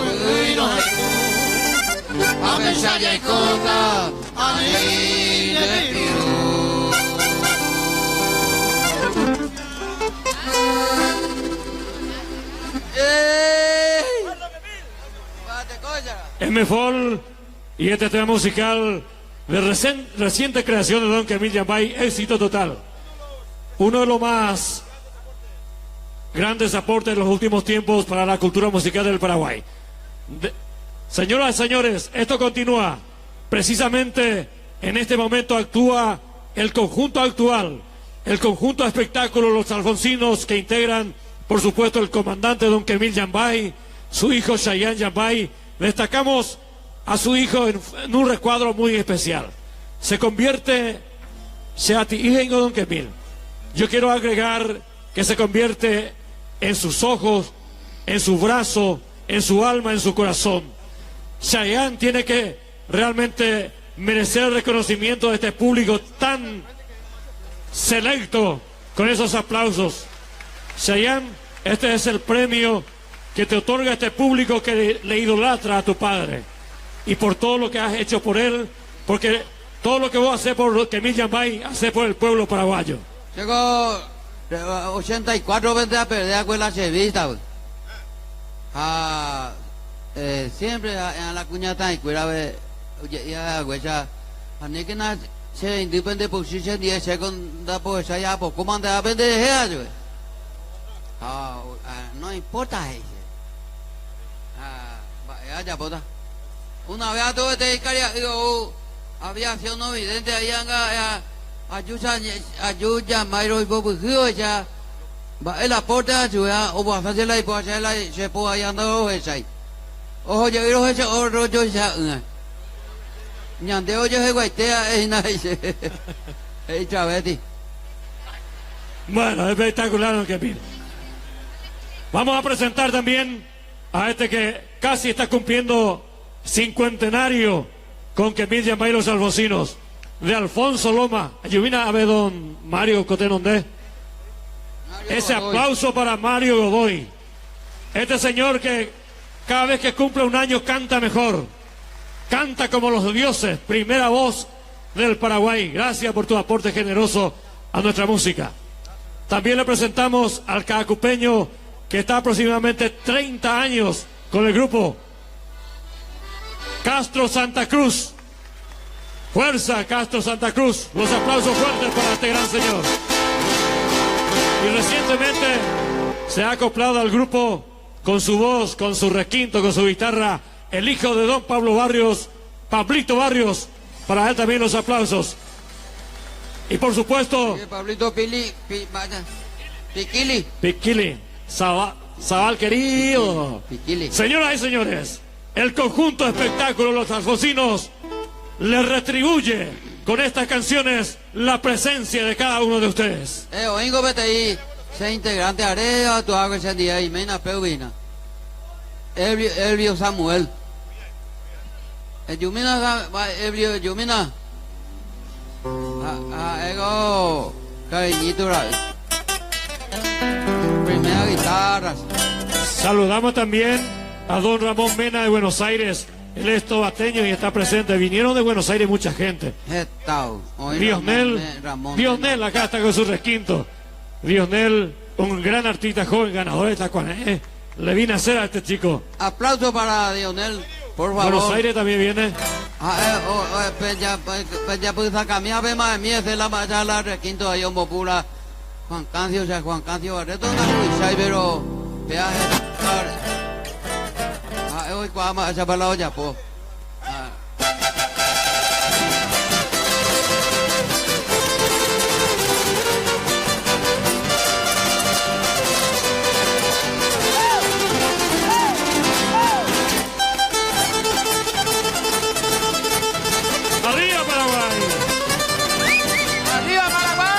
uy no tú. A pesar de cota a de Perú. MFOL y este tema musical de reciente creación de Don Camil Yambay, éxito total. Uno de los más grandes aportes de los últimos tiempos para la cultura musical del Paraguay. Señoras y señores, esto continúa. Precisamente en este momento actúa el conjunto actual, el conjunto de espectáculos Los Alfonsinos, que integran, por supuesto, el comandante Don Camil Yambay, su hijo Chayanne Yambay. Destacamos a su hijo en un recuadro muy especial. Se convierte en Don Camil. Yo quiero agregar que se convierte en sus ojos, en su brazo, en su alma, en su corazón. Chayanne tiene que realmente merecer el reconocimiento de este público tan selecto con esos aplausos. Chayanne, este es el premio que te otorga este público que le idolatra a tu padre, y por todo lo que has hecho por él, porque todo lo que vos haces por Camil Yambay, haces por el pueblo paraguayo. Llegó 84 veces a perder con la chevista. Siempre en la cuñata y cuida ya huella. A ni que nada se independe por si se dice segunda por esa ya por cómo anda a vender eso. No importa eso. Ya bota. Una vez tuve que había sido no vidente ahí ayuda Mayro y Bobo ya va el aporte ayuda o va a hacerla y puede hacerla y se puede ahí andar esa ojo yo viro ese otro yo ya ñandeo yo se guaitea es nada es chaveti. Bueno, espectacular lo que pide. Vamos a presentar también a este que casi está cumpliendo cincuentenario con Camil Yambay y Los Alfonsinos, de Alfonso Loma. Ayuvina a ver don Mario Cotenondé. Ese aplauso para Mario Godoy. Este señor que cada vez que cumple un año canta mejor. Canta como los dioses. Primera voz del Paraguay. Gracias por tu aporte generoso a nuestra música. También le presentamos al cacupeño que está aproximadamente 30 años con el grupo Castro Santa Cruz. Fuerza, Castro Santa Cruz. Los aplausos fuertes para este gran señor. Y recientemente se ha acoplado al grupo con su voz, con su requinto, con su guitarra, el hijo de don Pablo Barrios, Pablito Barrios. Para él también los aplausos. Y por supuesto, Pablito Piquili. Zabal querido. Señoras y señores, el conjunto de espectáculos Los Alfonsinos les retribuye con estas canciones la presencia de cada uno de ustedes. Oingo vete ahí, se integrante area, tu hago ese día y mena peuvina. Elvio Samuel. Elvio Yumina. Ego cariñito. Primera guitarra. Saludamos también a don Ramón Mena de Buenos Aires. Él es tobateño y está presente. Vinieron de Buenos Aires mucha gente. Diosnel acá está con su requinto. Diosnel, un gran artista joven, ganador de Tacuané. Le vine a hacer a este chico. Aplauso para Diosnel, por favor. Buenos Aires también viene. Ya pues acá mi ave más mía es la machada requinto ahí un popula. Juan Cancio, Barreto, pero peaje. Hoy qua mà esa para la olla, po. ¡Arriba Paraguay! ¡Arriba Paraguay!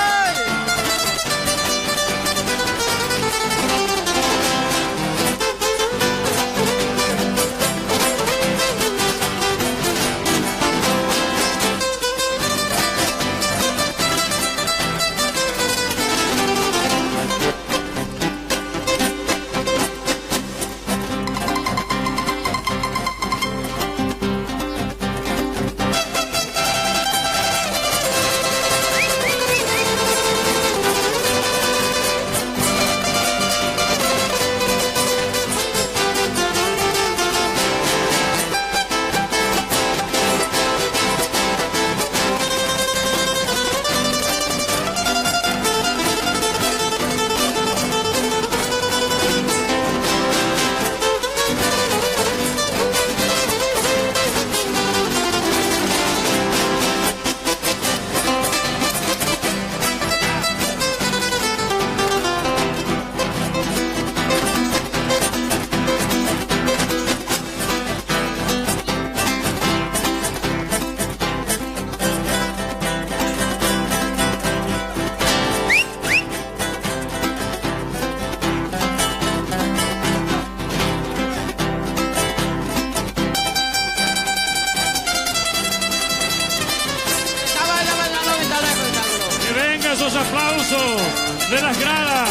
Esos aplausos de las gradas,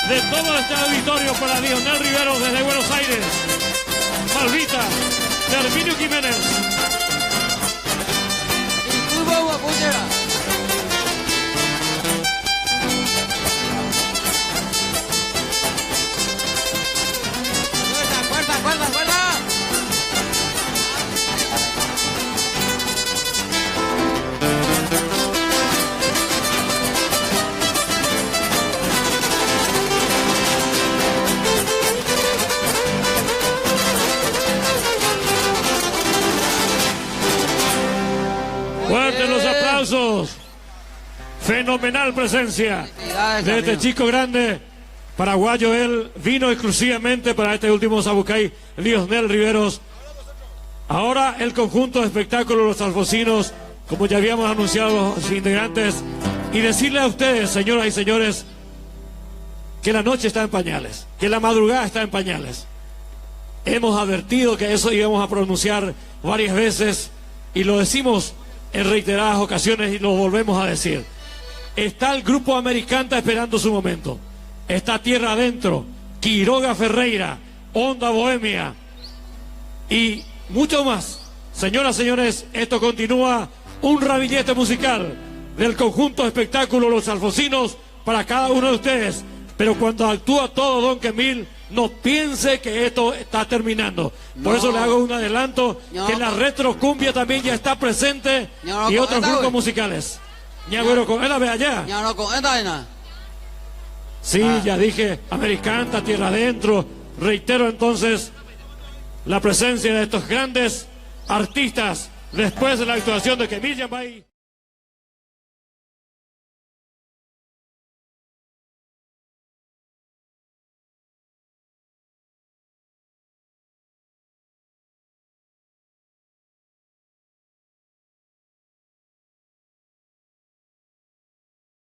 de todo este auditorio para Lionel Rivero desde Buenos Aires, Malvita, de Herminio Jiménez. Fuertes los aplausos. Fenomenal presencia de este chico grande paraguayo. Él vino exclusivamente para este último Sabucay, Lionel Riveros. Ahora el conjunto de espectáculos Los Alfonsinos, como ya habíamos anunciado los integrantes, y decirle a ustedes, señoras y señores, que la noche está en pañales, que la madrugada está en pañales. Hemos advertido que eso íbamos a pronunciar varias veces y lo decimos en reiteradas ocasiones y lo volvemos a decir. Está el grupo Americanta esperando su momento. Está Tierra Adentro, Quiroga Ferreira, Onda Bohemia y mucho más. Señoras y señores, esto continúa, un ramillete musical del conjunto de espectáculo Los Alfonsinos para cada uno de ustedes. Pero cuando actúa todo Don Quemil, no piense que esto está terminando. Por eso le hago un adelanto, que la retrocumbia también ya está presente y otros grupos musicales. Ñagüero con él, ve allá. Sí, ya dije, Americanta, Tierra Adentro. Reitero entonces la presencia de estos grandes artistas después de la actuación de Quemil Yambay.